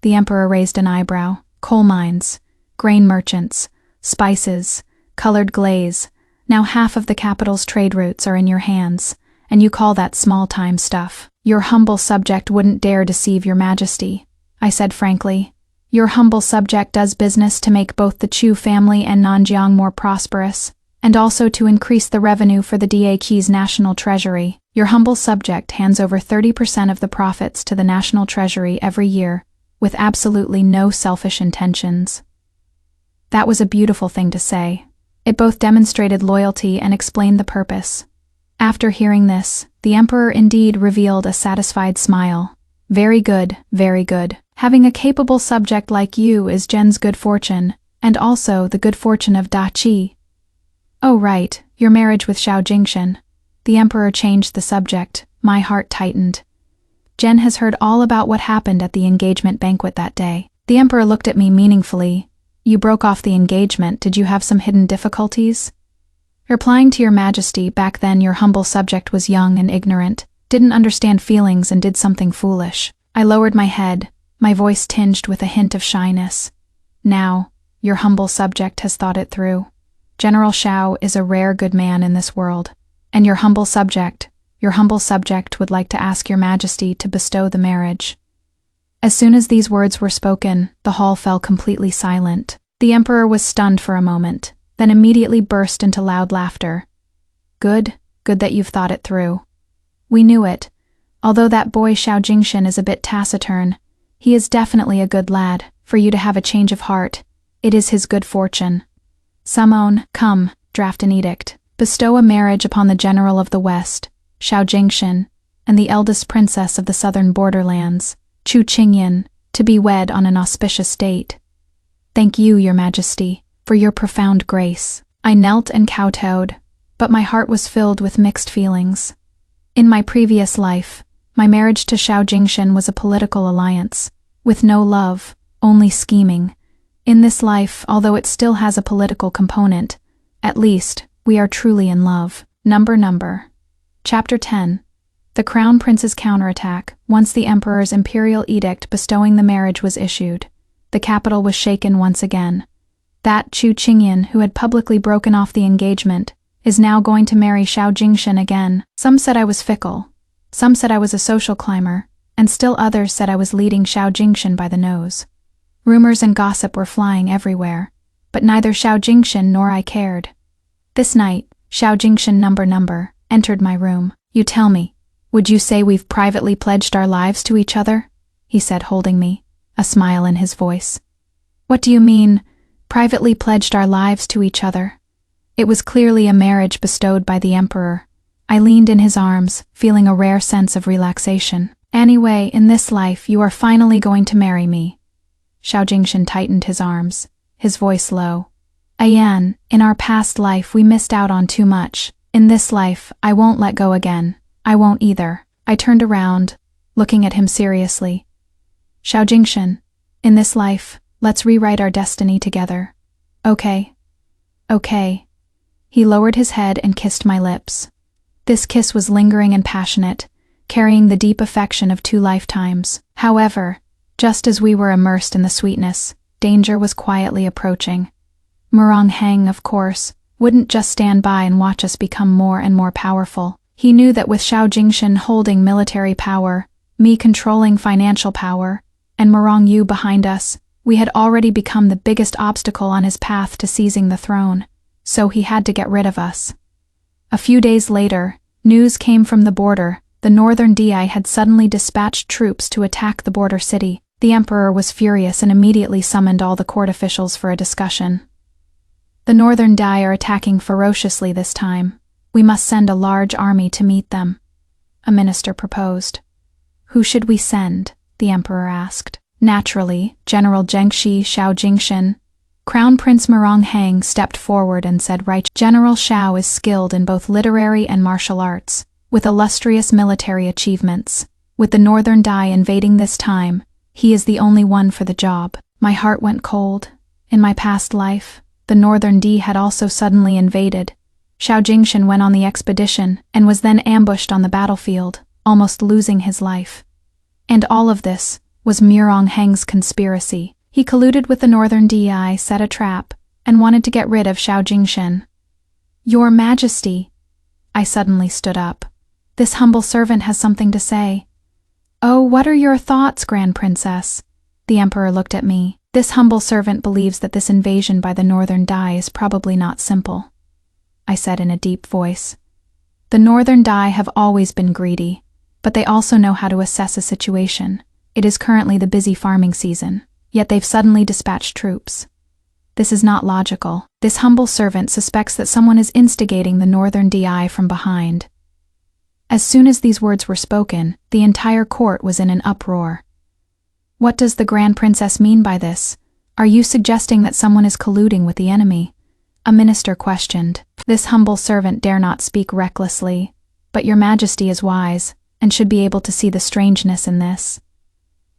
The emperor raised an eyebrow. Coal mines, grain merchants, spices, colored glaze. Now half of the capital's trade routes are in your hands, and you call that small-time stuff. Your humble subject wouldn't dare deceive your majesty, I said frankly. Your humble subject does business to make both the Chu family and Nanjiang more prosperous, and also to increase the revenue for the DAQ's national treasury. Your humble subject hands over 30% of the profits to the national treasury every year, with absolutely no selfish intentions. That was a beautiful thing to say. It both demonstrated loyalty and explained the purpose. After hearing this, the emperor indeed revealed a satisfied smile. Very good, very good. Having a capable subject like you is Jen's good fortune, and also the good fortune of Da Qi. Oh right, your marriage with Xiao Jingshan. The emperor changed the subject. My heart tightened. Jen has heard all about what happened at the engagement banquet that day. The emperor looked at me meaningfully. You broke off the engagement. Did you have some hidden difficulties? Replying to your majesty, back then your humble subject was young and ignorant, didn't understand feelings and did something foolish. I lowered my head, my voice tinged with a hint of shyness. Now, your humble subject has thought it through. General Shao is a rare good man in this world, and your humble subject would like to ask your majesty to bestow the marriage. As soon as these words were spoken, the hall fell completely silent. The emperor was stunned for a moment, then immediately burst into loud laughter. Good that you've thought it through. We knew it. Although that boy Xiao Jingshan is a bit taciturn, he is definitely a good lad. For you to have a change of heart, it is his good fortune. Summon, come, draft an edict. Bestow a marriage upon the general of the West, Xiao Jingshan, and the eldest princess of the southern borderlands, Chu Qingyan, to be wed on an auspicious date. Thank you, your majesty, for your profound grace. I knelt and kowtowed, but my heart was filled with mixed feelings. In my previous life, my marriage to Xiao Jingshan was a political alliance, with no love, only scheming. In this life, although it still has a political component, at least, we are truly in love. Number. Chapter 10. The Crown Prince's counterattack. Once the Emperor's imperial edict bestowing the marriage was issued, the capital was shaken once again. That Chu Qingyan, who had publicly broken off the engagement, is now going to marry Xiao Jingshan again. Some said I was fickle. Some said I was a social climber, and still others said I was leading Xiao Jingshan by the nose. Rumors and gossip were flying everywhere, but neither Xiao Jingshan nor I cared. This night, Xiao Jingshan number entered my room. You tell me, would you say we've privately pledged our lives to each other? He said, holding me, a smile in his voice. What do you mean, privately pledged our lives to each other? It was clearly a marriage bestowed by the Emperor. I leaned in his arms, feeling a rare sense of relaxation. Anyway, in this life, you are finally going to marry me. Xiao Jingshan tightened his arms, his voice low. Ayan, in our past life we missed out on too much. In this life, I won't let go again. I won't either. I turned around, looking at him seriously. Xiao Jingshan, in this life, let's rewrite our destiny together. Okay. He lowered his head and kissed my lips. This kiss was lingering and passionate, carrying the deep affection of 2 lifetimes. However, just as we were immersed in the sweetness, danger was quietly approaching. Murong Heng, of course, wouldn't just stand by and watch us become more and more powerful. He knew that with Xiao Jingshan holding military power, me controlling financial power, and Murong Yu behind us, we had already become the biggest obstacle on his path to seizing the throne, so he had to get rid of us. A few days later, news came from the border. The northern DI had suddenly dispatched troops to attack the border city. The Emperor was furious and immediately summoned all the court officials for a discussion. The northern Dai are attacking ferociously this time. We must send a large army to meet them. A minister proposed. Who should we send? The Emperor asked. Naturally, General Zhengxi Xiao Jingshan. Crown Prince Murong Heng stepped forward and said, Right, General Xiao is skilled in both literary and martial arts, with illustrious military achievements. With the northern Dai invading this time, he is the only one for the job. My heart went cold. In my past life, the northern D had also suddenly invaded. Xiao Jingshan went on the expedition and was then ambushed on the battlefield, almost losing his life. And all of this was Murong Heng's conspiracy. He colluded with the northern DI, set a trap, and wanted to get rid of Xiao Jingshan. Your Majesty. I suddenly stood up. This humble servant has something to say. Oh, what are your thoughts, Grand Princess? The Emperor looked at me. This humble servant believes that this invasion by the northern Dai is probably not simple, I said in a deep voice. The northern Dai have always been greedy, but they also know how to assess a situation. It is currently the busy farming season, yet they've suddenly dispatched troops. This is not logical. This humble servant suspects that someone is instigating the northern DI from behind. As soon as these words were spoken, the entire court was in an uproar. What does the Grand Princess mean by this? Are you suggesting that someone is colluding with the enemy? A minister questioned. This humble servant dare not speak recklessly, but your Majesty is wise, and should be able to see the strangeness in this.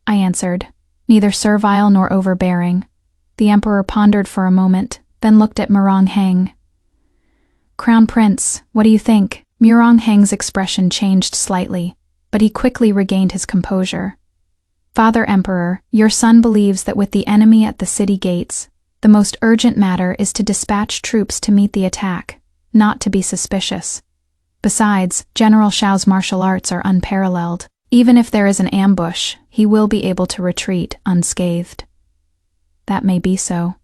I answered, neither servile nor overbearing. The emperor pondered for a moment, then looked at Murong Heng. Crown Prince, what do you think? Murong Heng's expression changed slightly, but he quickly regained his composure. Father Emperor, your son believes that with the enemy at the city gates, the most urgent matter is to dispatch troops to meet the attack, not to be suspicious. Besides, General Xiao's martial arts are unparalleled. Even if there is an ambush, he will be able to retreat unscathed. That may be so.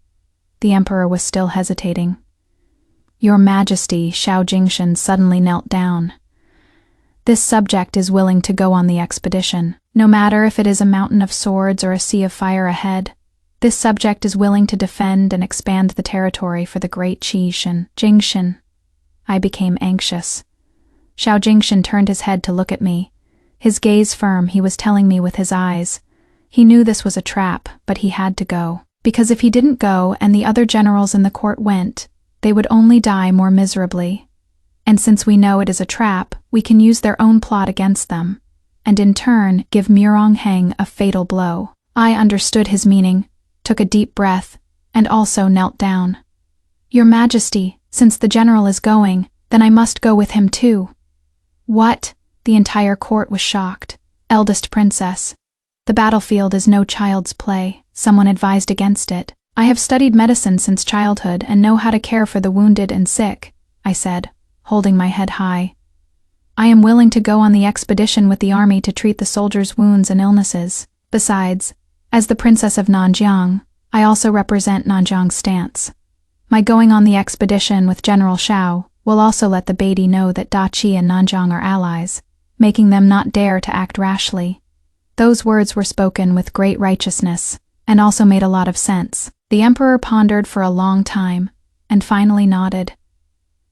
The emperor was still hesitating. Your Majesty, Xiao Jingshan suddenly knelt down. This subject is willing to go on the expedition, no matter if it is a mountain of swords or a sea of fire ahead. This subject is willing to defend and expand the territory for the great Qishan. Jingshan. I became anxious. Xiao Jingshan turned his head to look at me. His gaze firm, he was telling me with his eyes. He knew this was a trap, but he had to go. Because if he didn't go and the other generals in the court went, they would only die more miserably. And since we know it is a trap, we can use their own plot against them, and in turn give Murong Heng a fatal blow. I understood his meaning, took a deep breath, and also knelt down. Your Majesty, since the general is going, then I must go with him too. What? The entire court was shocked. Eldest princess. The battlefield is no child's play. Someone advised against it. I have studied medicine since childhood and know how to care for the wounded and sick, I said, holding my head high. I am willing to go on the expedition with the army to treat the soldiers' wounds and illnesses. Besides, as the Princess of Nanjiang, I also represent Nanjiang's stance. My going on the expedition with General Xiao will also let the Beatty know that Dachi and Nanjiang are allies, making them not dare to act rashly. Those words were spoken with great righteousness, and also made a lot of sense. The emperor pondered for a long time, and finally nodded.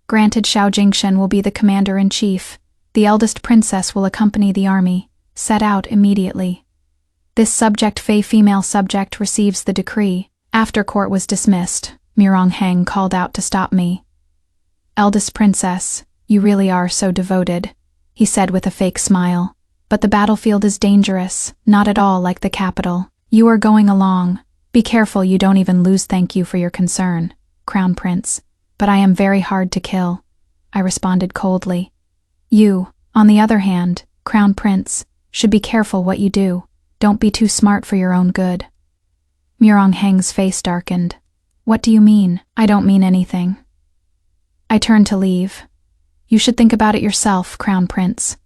Granted, Xiao Jingshan will be the commander-in-chief. The eldest princess will accompany the army. Set out immediately. This subject, female subject, receives the decree. After court was dismissed, Murong Heng called out to stop me. Eldest princess, you really are so devoted, he said with a fake smile. But the battlefield is dangerous, not at all like the capital. You are going along. Be careful you don't even lose. Thank you for your concern, Crown Prince. But I am very hard to kill, I responded coldly. You, on the other hand, Crown Prince, should be careful what you do. Don't be too smart for your own good. Murong Heng's face darkened. What do you mean? I don't mean anything. I turned to leave. You should think about it yourself, Crown Prince.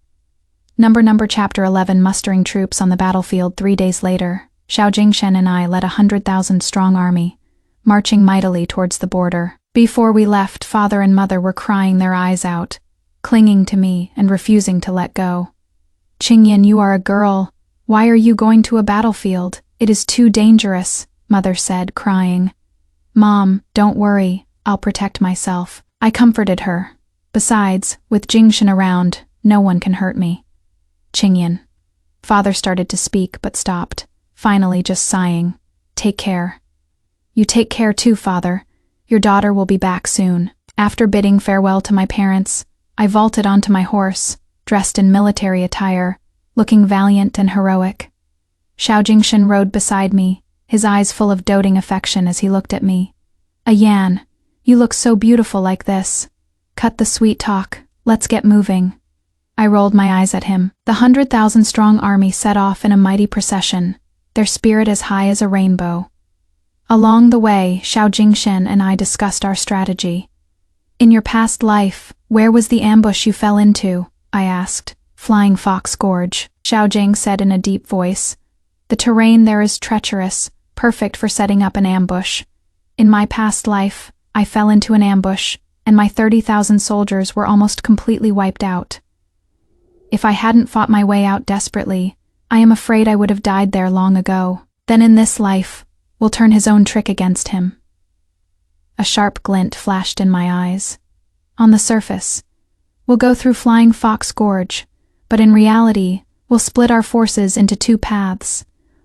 Number Chapter 11. Mustering troops on the battlefield 3 days later. Xiao Jingshan and I led 100,000-strong army, marching mightily towards the border. Before we left, father and mother were crying their eyes out, clinging to me and refusing to let go. Qingyan, you are a girl. Why are you going to a battlefield? It is too dangerous, mother said, crying. Mom, don't worry, I'll protect myself. I comforted her. Besides, with Jingshan around, no one can hurt me. Qingyan. Father started to speak but stopped, finally just sighing. Take care. You take care too, father. Your daughter will be back soon. After bidding farewell to my parents, I vaulted onto my horse, dressed in military attire, looking valiant and heroic. Xiao Jingshan rode beside me, his eyes full of doting affection as he looked at me. Yan, you look so beautiful like this. Cut the sweet talk, let's get moving. I rolled my eyes at him. The 100,000-strong army set off in a mighty procession, their spirit as high as a rainbow. Along the way, Xiao Jingshan and I discussed our strategy. In your past life, where was the ambush you fell into? I asked. Flying Fox Gorge, Xiao Jing said in a deep voice. The terrain there is treacherous, perfect for setting up an ambush. In my past life, I fell into an ambush, and my 30,000 soldiers were almost completely wiped out. If I hadn't fought my way out desperately, I am afraid I would have died there long ago. Then in this life, we'll turn his own trick against him. A sharp glint flashed in my eyes. On the surface, we'll go through Flying Fox Gorge, but in reality, we'll split our forces into 2 paths.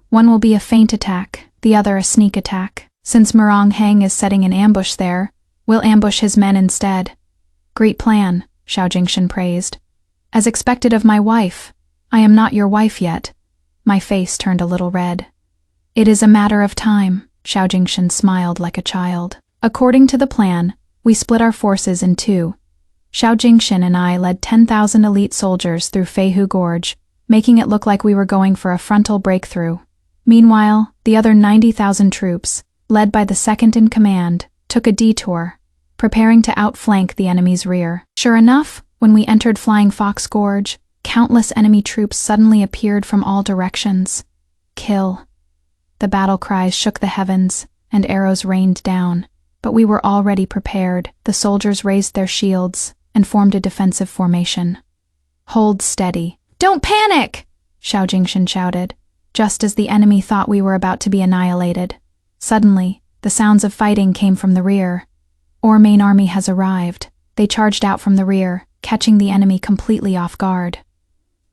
One will be a feint attack, the other a sneak attack. Since Murong Heng is setting an ambush there, we'll ambush his men instead. Great plan, Xiao Jingshan praised. As expected of my wife. I am not your wife yet. My face turned a little red. It is a matter of time, Xiao Jingshan smiled like a child. According to the plan, we split our forces in two. Xiao Jingshan and I led 10,000 elite soldiers through Feihu Gorge, making it look like we were going for a frontal breakthrough. Meanwhile, the other 90,000 troops, led by the second in command, took a detour, preparing to outflank the enemy's rear. Sure enough, when we entered Flying Fox Gorge, countless enemy troops suddenly appeared from all directions. Kill. The battle cries shook the heavens, and arrows rained down. But we were already prepared. The soldiers raised their shields and formed a defensive formation. Hold steady. Don't panic! Xiao Jingshan shouted, just as the enemy thought we were about to be annihilated. Suddenly, the sounds of fighting came from the rear. Our main army has arrived. They charged out from the rear, catching the enemy completely off guard.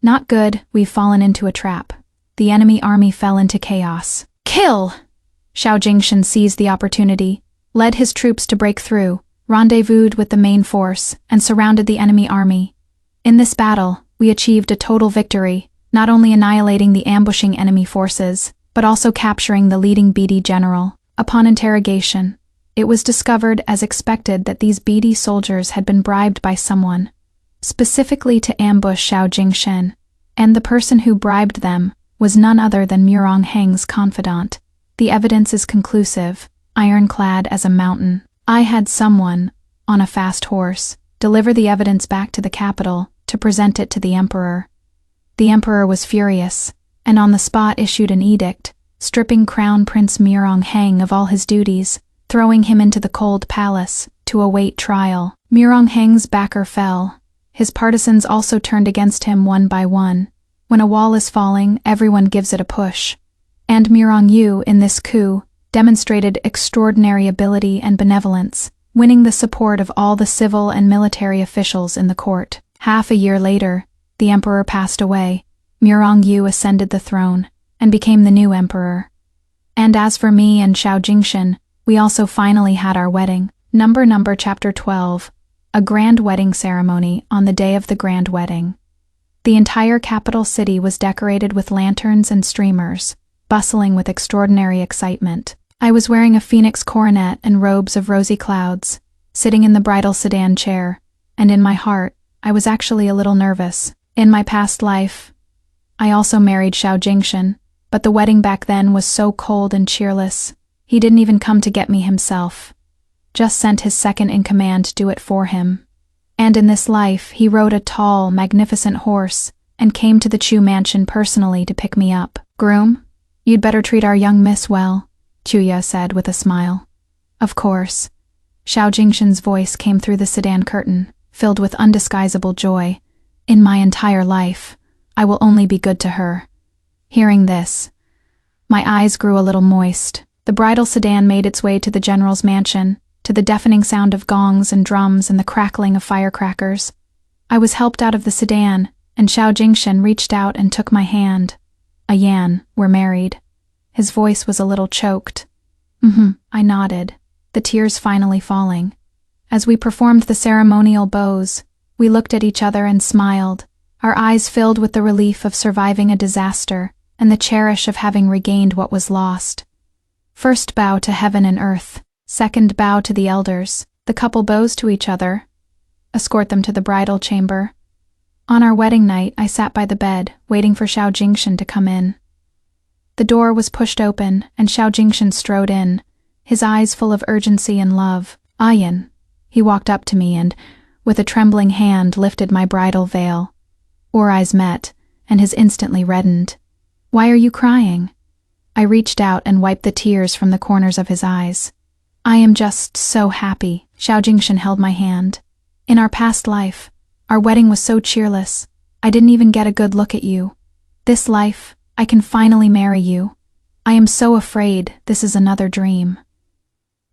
Not good, we've fallen into a trap. The enemy army fell into chaos. Kill! Xiao Jingshan seized the opportunity, led his troops to break through, rendezvoused with the main force, and surrounded the enemy army. In this battle, we achieved a total victory, not only annihilating the ambushing enemy forces, but also capturing the leading BD general. Upon interrogation, it was discovered as expected that these BD soldiers had been bribed by someone, specifically to ambush Xiao Jingshan, and the person who bribed them was none other than Murong Heng's confidant. The evidence is conclusive, ironclad as a mountain. I had someone, on a fast horse, deliver the evidence back to the capital to present it to the emperor. The emperor was furious, and on the spot issued an edict, stripping Crown Prince Murong Heng of all his duties, throwing him into the cold palace to await trial. Murong Heng's backer fell. His partisans also turned against him one by one. When a wall is falling, everyone gives it a push. And Murong Yu, in this coup, demonstrated extraordinary ability and benevolence, winning the support of all the civil and military officials in the court. Half a year later, the emperor passed away. Murong Yu ascended the throne and became the new emperor. And as for me and Xiao Jingshan, we also finally had our wedding. Number Chapter 12. A grand wedding ceremony on the day of the grand wedding. The entire capital city was decorated with lanterns and streamers, bustling with extraordinary excitement. I was wearing a phoenix coronet and robes of rosy clouds, sitting in the bridal sedan chair, and in my heart, I was actually a little nervous. In my past life, I also married Xiao Jingshan, but the wedding back then was so cold and cheerless. He didn't even come to get me himself, just sent his second in command to do it for him. And in this life, he rode a tall, magnificent horse and came to the Chu mansion personally to pick me up. Groom, you'd better treat our young miss well, Chuya said with a smile. Of course. Xiao Jingshan's voice came through the sedan curtain, filled with undisguisable joy. In my entire life, I will only be good to her. Hearing this, my eyes grew a little moist. The bridal sedan made its way to the general's mansion, to the deafening sound of gongs and drums and the crackling of firecrackers. I was helped out of the sedan, and Xiao Jingshan reached out and took my hand. Ayan, we're married. His voice was a little choked. I nodded, the tears finally falling. As we performed the ceremonial bows, we looked at each other and smiled, our eyes filled with the relief of surviving a disaster and the cherish of having regained what was lost. First bow to heaven and earth, second bow to the elders. The couple bows to each other, escort them to the bridal chamber. On our wedding night, I sat by the bed, waiting for Xiao Jingshan to come in. The door was pushed open, and Xiao Jingshan strode in, his eyes full of urgency and love. Ayan. He walked up to me and, with a trembling hand, lifted my bridal veil. Our eyes met, and his instantly reddened. Why are you crying? I reached out and wiped the tears from the corners of his eyes. I am just so happy. Xiao Jingshan held my hand. In our past life, our wedding was so cheerless. I didn't even get a good look at you. This life, I can finally marry you. I am so afraid this is another dream.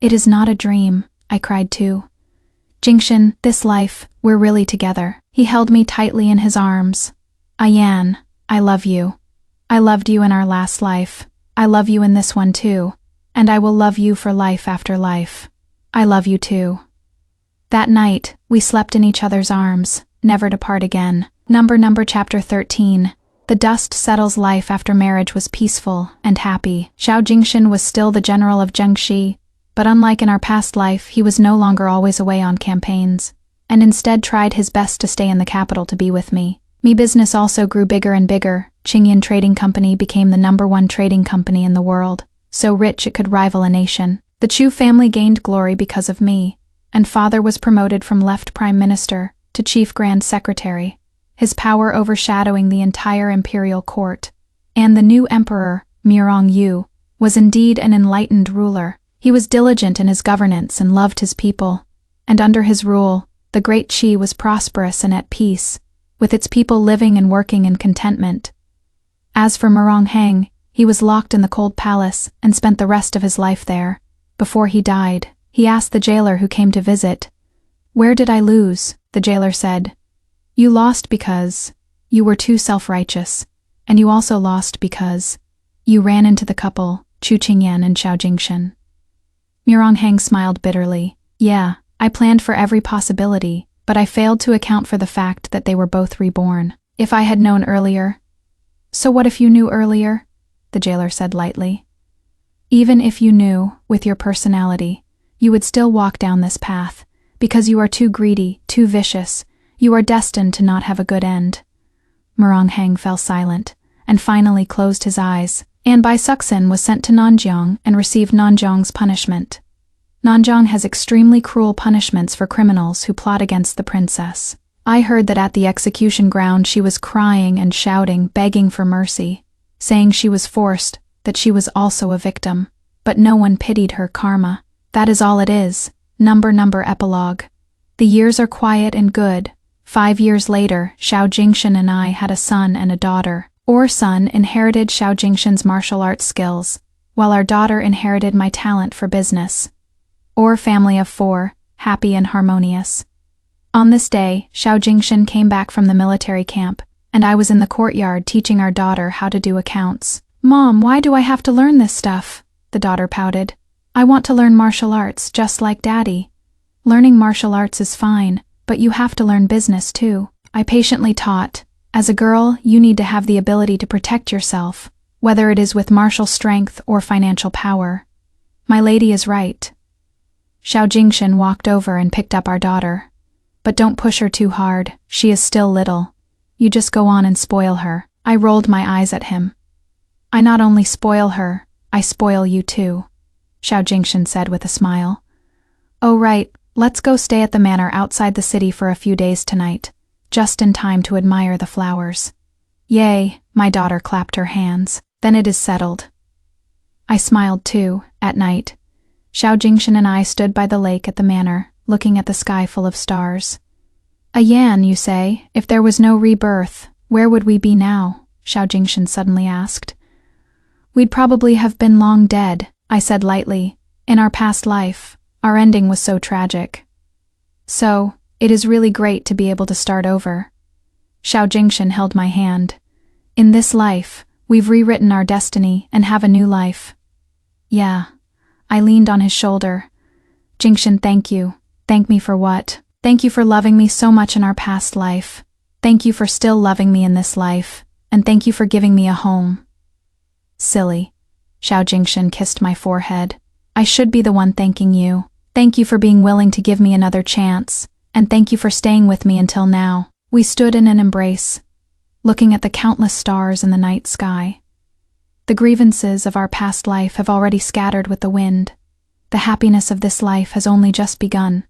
It is not a dream, I cried too. Jingshan, this life, we're really together. He held me tightly in his arms. Ayan, I love you. I loved you in our last life. I love you in this one too. And I will love you for life after life. I love you too. That night, we slept in each other's arms, never to part again. Number Chapter 13. The dust settles life after marriage was peaceful and happy. Xiao Jingshan was still the general of Zhengxi, but unlike in our past life, he was no longer always away on campaigns, and instead tried his best to stay in the capital to be with me. Me business also grew bigger and bigger. Qingyan Trading Company became the #1 trading company in the world, so rich it could rival a nation. The Chu family gained glory because of me, and father was promoted from left prime minister to chief grand secretary, his power overshadowing the entire imperial court. And the new emperor, Mirong Yu, was indeed an enlightened ruler. He was diligent in his governance and loved his people, and under his rule, the great Qi was prosperous and at peace, with its people living and working in contentment. As for Mirong Heng, he was locked in the cold palace and spent the rest of his life there. Before he died, he asked the jailer who came to visit, "Where did I lose?" The jailer said, "You lost because you were too self-righteous, and you also lost because you ran into the couple, Chu Qingyan and Xiao Jingshan." Mirong Heng smiled bitterly. "Yeah, I planned for every possibility, but I failed to account for the fact that they were both reborn. If I had known earlier—" "So what if you knew earlier?" the jailer said lightly. "Even if you knew, with your personality, you would still walk down this path, because you are too greedy, too vicious. You are destined to not have a good end." Mirong Heng fell silent, and finally closed his eyes. And Bai Suxin was sent to Nanjiang and received Nanjiang's punishment. Nanjiang has extremely cruel punishments for criminals who plot against the princess. I heard that at the execution ground she was crying and shouting, begging for mercy, saying she was forced, that she was also a victim. But no one pitied her karma. That is all it is. Number epilogue. The years are quiet and good. 5 years later, Xiao Jingshan and I had a son and a daughter. Our son inherited Xiao Jingshan's martial arts skills, while our daughter inherited my talent for business. Our family of 4, happy and harmonious. On this day, Xiao Jingshan came back from the military camp, and I was in the courtyard teaching our daughter how to do accounts. "Mom, why do I have to learn this stuff?" the daughter pouted. "I want to learn martial arts just like Daddy." "Learning martial arts is fine, but you have to learn business too," I patiently taught. "As a girl, you need to have the ability to protect yourself, whether it is with martial strength or financial power." "My lady is right." Xiao Jingshan walked over and picked up our daughter. "But don't push her too hard, she is still little. You just go on and spoil her." I rolled my eyes at him. "I not only spoil her, I spoil you too," Xiao Jingshan said with a smile. "Oh right, let's go stay at the manor outside the city for a few days tonight, just in time to admire the flowers." "Yay," my daughter clapped her hands. "Then it is settled." I smiled too. At night, Xiao Jingshan and I stood by the lake at the manor, looking at the sky full of stars. "A Yan, you say? If there was no rebirth, where would we be now?" Xiao Jingshan suddenly asked. "We'd probably have been long dead," I said lightly. "In our past life, our ending was so tragic. So, it is really great to be able to start over." Xiao Jingshan held my hand. "In this life, we've rewritten our destiny and have a new life." "Yeah." I leaned on his shoulder. "Jingshan, thank you. Thank me for what? Thank you for loving me so much in our past life. Thank you for still loving me in this life. And thank you for giving me a home." "Silly." Xiao Jingshan kissed my forehead. "I should be the one thanking you. Thank you for being willing to give me another chance, and thank you for staying with me until now." We stood in an embrace, looking at the countless stars in the night sky. The grievances of our past life have already scattered with the wind. The happiness of this life has only just begun.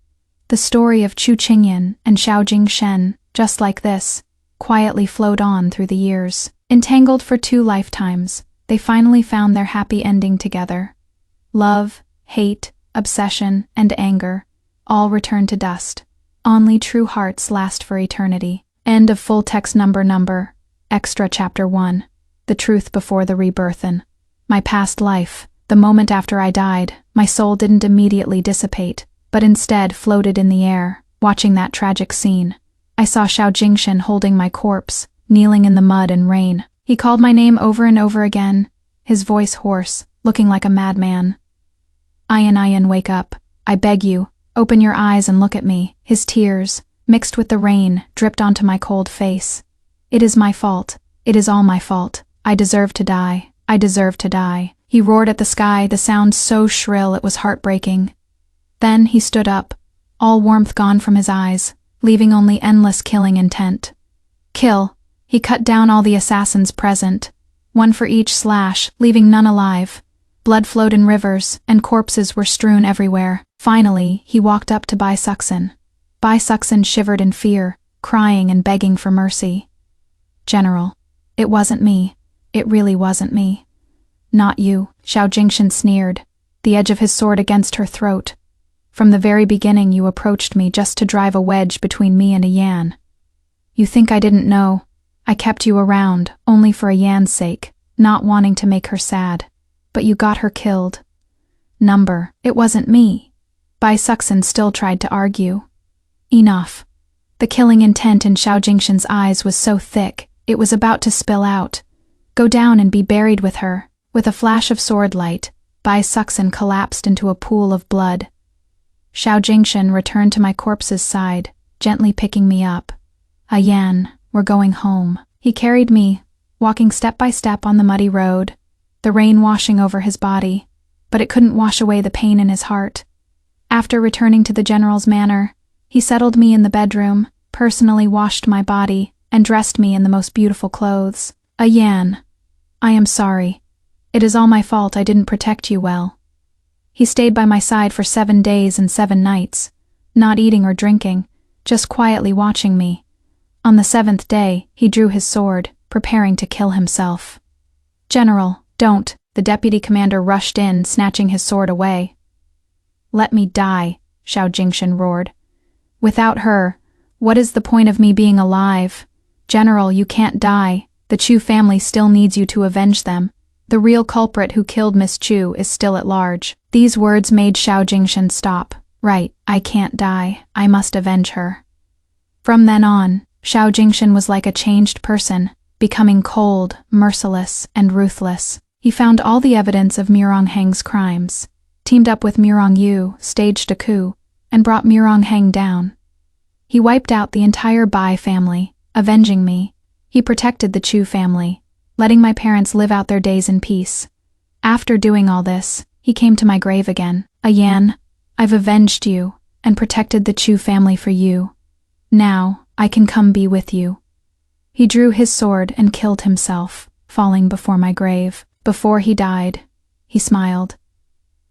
The story of Chu Qingyan and Xiao Jingshan, just like this, quietly flowed on through the years. Entangled for 2 lifetimes, they finally found their happy ending together. Love, hate, obsession, and anger all return to dust. Only true hearts last for eternity. End of full text number. Extra chapter 1. The truth before the rebirth. In my past life, the moment after I died, my soul didn't immediately dissipate, but instead floated in the air, watching that tragic scene. I saw Xiao Jingshan holding my corpse, kneeling in the mud and rain. He called my name over and over again, his voice hoarse, looking like a madman. Ayan, wake up. I beg you, open your eyes and look at me." His tears, mixed with the rain, dripped onto my cold face. "It is my fault. It is all my fault. I deserve to die. I deserve to die. He roared at the sky, the sound so shrill it was heartbreaking. Then he stood up, all warmth gone from his eyes, leaving only endless killing intent. Kill. He cut down all the assassins present, one for each slash, leaving none alive. Blood flowed in rivers, and corpses were strewn everywhere. Finally, he walked up to Bai Suxin. Bai Suxin shivered in fear, crying and begging for mercy. General, it wasn't me. It really wasn't me. Not you, Xiao Jingshan sneered, the edge of his sword against her throat. From the very beginning you approached me just to drive a wedge between me and a Yan. You think I didn't know? I kept you around, only for a Yan's sake, not wanting to make her sad. But you got her killed. Number, it wasn't me. Bai Suxin still tried to argue. Enough. The killing intent in Xiao Jingshan's eyes was so thick, it was about to spill out. Go down and be buried with her. With a flash of sword light, Bai Suxin collapsed into a pool of blood. Xiao Jingshan returned to my corpse's side, gently picking me up. Yan, we're going home. He carried me, walking step by step on the muddy road, the rain washing over his body, but it couldn't wash away the pain in his heart. After returning to the general's manor, he settled me in the bedroom, personally washed my body, and dressed me in the most beautiful clothes. Yan, I am sorry. It is all my fault I didn't protect you well. He stayed by my side for 7 days and 7 nights, not eating or drinking, just quietly watching me. On the 7th day, he drew his sword, preparing to kill himself. General, don't, the deputy commander rushed in, snatching his sword away. Let me die, Xiao Jingshan roared. Without her, what is the point of me being alive? General, you can't die. The Chu family still needs you to avenge them. The real culprit who killed Miss Chu is still at large. These words made Xiao Jingshan stop. Right, I can't die. I must avenge her. From then on, Xiao Jingshan was like a changed person, becoming cold, merciless, and ruthless. He found all the evidence of Mirong Heng's crimes, teamed up with Mirong Yu, staged a coup, and brought Mirong Heng down. He wiped out the entire Bai family, avenging me. He protected the Chu family, letting my parents live out their days in peace. After doing all this, he came to my grave again. Yan, I've avenged you, and protected the Chu family for you. Now, I can come be with you. He drew his sword and killed himself, falling before my grave. Before he died, he smiled.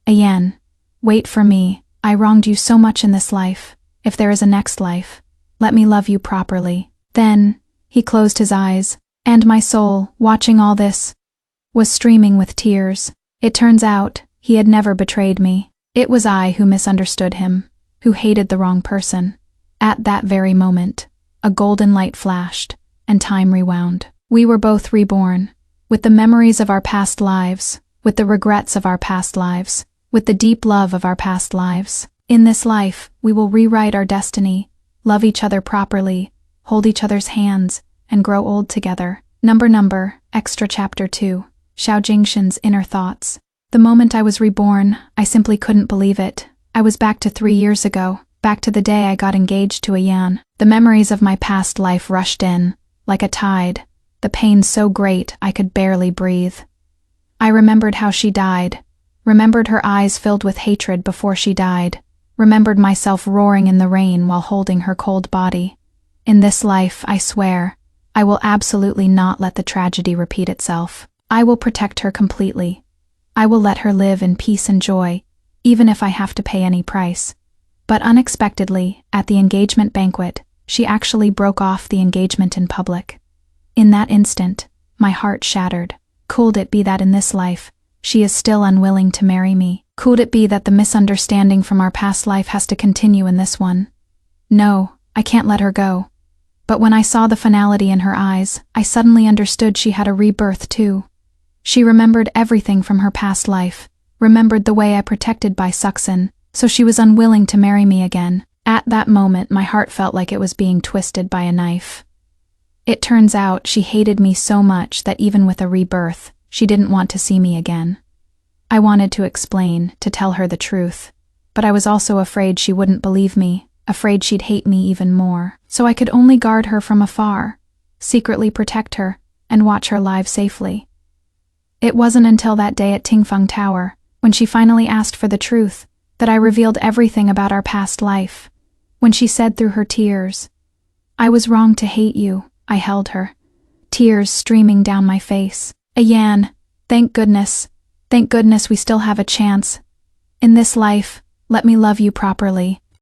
Yan, wait for me. I wronged you so much in this life. If there is a next life, let me love you properly. Then, he closed his eyes, and my soul, watching all this, was streaming with tears. It turns out, he had never betrayed me. It was I who misunderstood him, who hated the wrong person. At that very moment, a golden light flashed, and time rewound. We were both reborn, with the memories of our past lives, with the regrets of our past lives, with the deep love of our past lives. In this life, we will rewrite our destiny, love each other properly, hold each other's hands, and grow old together. Number, Extra Chapter 2, Xiao Jingshan's Inner Thoughts. The moment I was reborn, I simply couldn't believe it. I was back to 3 years ago, back to the day I got engaged to a Yan. The memories of my past life rushed in, like a tide, the pain so great I could barely breathe. I remembered how she died, remembered her eyes filled with hatred before she died, remembered myself roaring in the rain while holding her cold body. In this life, I swear, I will absolutely not let the tragedy repeat itself. I will protect her completely. I will let her live in peace and joy, even if I have to pay any price. But unexpectedly, at the engagement banquet, she actually broke off the engagement in public. In that instant, my heart shattered. Could it be that in this life, she is still unwilling to marry me? Could it be that the misunderstanding from our past life has to continue in this one? No, I can't let her go. But when I saw the finality in her eyes, I suddenly understood she had a rebirth too. She remembered everything from her past life, remembered the way I protected Bai Suxin, so she was unwilling to marry me again. At that moment, my heart felt like it was being twisted by a knife. It turns out she hated me so much that even with a rebirth, she didn't want to see me again. I wanted to explain, to tell her the truth, but I was also afraid she wouldn't believe me, afraid she'd hate me even more. So I could only guard her from afar, secretly protect her, and watch her live safely. It wasn't until that day at Tingfeng Tower, when she finally asked for the truth, that I revealed everything about our past life. When she said through her tears, "I was wrong to hate you," I held her, tears streaming down my face. "Ayan, thank goodness we still have a chance. In this life, let me love you properly.